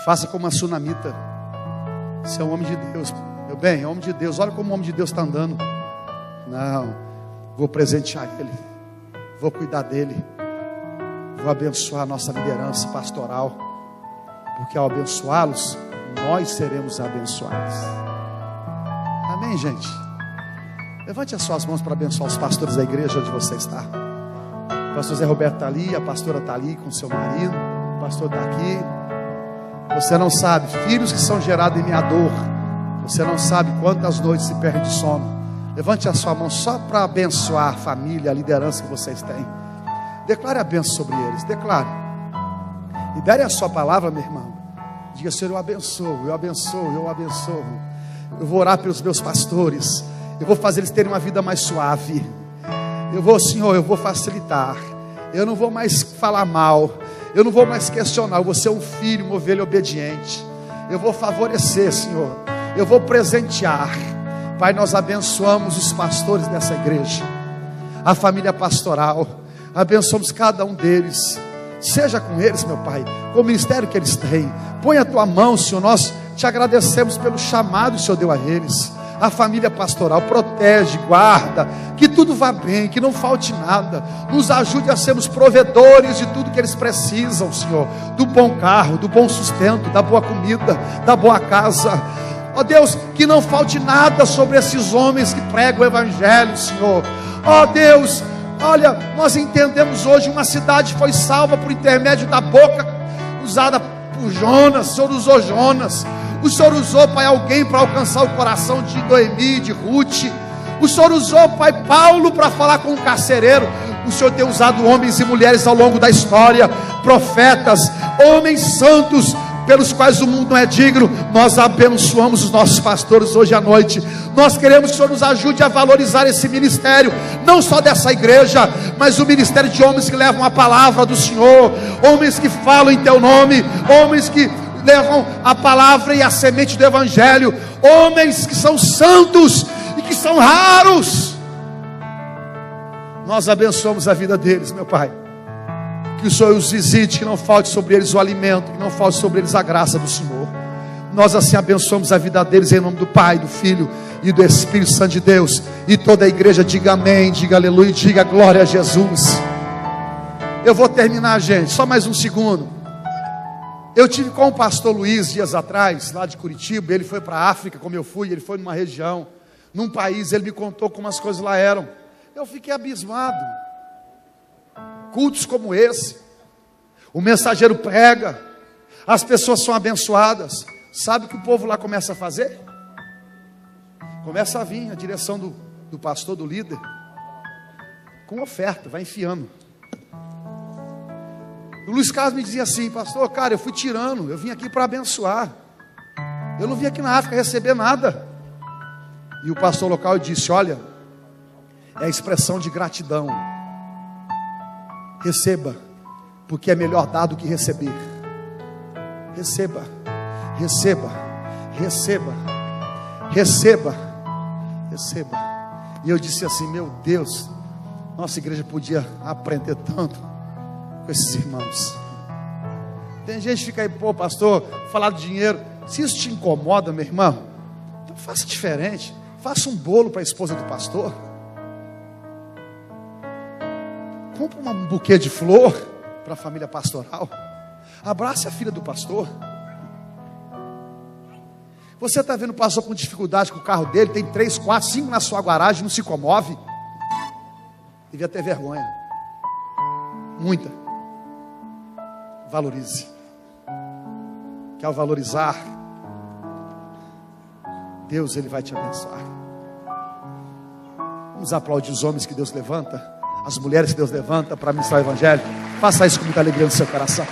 S1: Faça como a sunamita. Você é um homem de Deus, meu bem, é um homem de Deus. Olha como o homem de Deus está andando. Não, vou presentear ele, vou cuidar dele, vou abençoar a nossa liderança pastoral, porque ao abençoá-los, nós seremos abençoados. Amém, gente? Levante as suas mãos para abençoar os pastores da igreja onde você está. O pastor Zé Roberto está ali, a pastora está ali com seu marido, o pastor está aqui. Você não sabe, filhos que são gerados em minha dor, você não sabe quantas noites se perde de sono. Levante a sua mão só para abençoar a família, a liderança que vocês têm. Declare a bênção sobre eles, declare. Libere a sua palavra, meu irmão. Diga: Senhor, eu abençoo, eu abençoo, eu abençoo. Eu vou orar pelos meus pastores. Eu vou fazer eles terem uma vida mais suave. Eu vou, Senhor, eu vou facilitar. Eu não vou mais falar mal. Eu não vou mais questionar. Eu vou ser um filho, uma ovelha obediente. Eu vou favorecer, Senhor. Eu vou presentear. Pai, nós abençoamos os pastores dessa igreja, a família pastoral. Abençoamos cada um deles. Seja com eles, meu Pai, com o ministério que eles têm. Põe a tua mão, Senhor. Nós te agradecemos pelo chamado que o Senhor deu a eles. A família pastoral, protege, guarda, que tudo vá bem, que não falte nada. Nos ajude a sermos provedores de tudo que eles precisam, Senhor. Do bom carro, do bom sustento, da boa comida, da boa casa. Ó Deus, que não falte nada sobre esses homens que pregam o evangelho, Senhor. Ó Deus, olha, nós entendemos hoje, uma cidade foi salva por intermédio da boca usada por Jonas, o Senhor usou Jonas. O Senhor usou, Pai, alguém para alcançar o coração de Noemi, de Ruth. O Senhor usou, Pai, Paulo para falar com o carcereiro. O Senhor tem usado homens e mulheres ao longo da história, profetas, homens santos, pelos quais o mundo não é digno. Nós abençoamos os nossos pastores hoje à noite. Nós queremos que o Senhor nos ajude a valorizar esse ministério, não só dessa igreja, mas o ministério de homens que levam a palavra do Senhor, homens que falam em Teu nome, homens que levam a palavra e a semente do Evangelho, homens que são santos e que são raros. Nós abençoamos a vida deles, meu Pai. Que o Senhor os visite, que não falte sobre eles o alimento, que não falte sobre eles a graça do Senhor. Nós assim abençoamos a vida deles em nome do Pai, do Filho e do Espírito Santo de Deus. E toda a igreja diga amém, diga aleluia, diga glória a Jesus. Eu vou terminar, gente, só mais um segundo. Eu tive com o pastor Luiz dias atrás, lá de Curitiba. Ele foi para a África, como eu fui. Ele foi numa região, num país. Ele me contou como as coisas lá eram. Eu fiquei abismado. Cultos como esse, o mensageiro prega, as pessoas são abençoadas. Sabe o que o povo lá começa a fazer? Começa a vir a direção do pastor, do líder, com oferta, vai enfiando. O Luiz Carlos me dizia assim: pastor, cara, eu fui tirano, eu vim aqui para abençoar, eu não vim aqui na África receber nada. E o pastor local disse: olha, é a expressão de gratidão. Receba, porque é melhor dar do que receber. Receba, receba, receba, receba, receba. E eu disse assim: meu Deus, nossa igreja podia aprender tanto com esses irmãos. Tem gente que fica aí: pô, pastor, falar de dinheiro. Se isso te incomoda, meu irmão, então faça diferente. Faça um bolo para a esposa do pastor. Compre um buquê de flor para a família pastoral. Abrace a filha do pastor. Você está vendo o pastor com dificuldade com o carro dele, tem 3, 4, 5 na sua garagem, não se comove. Devia ter vergonha. Muita. Valorize. Que ao valorizar, Deus, Ele vai te abençoar. Vamos aplaudir os homens que Deus levanta, as mulheres que Deus levanta para ministrar o Evangelho. Faça isso com muita alegria no seu coração.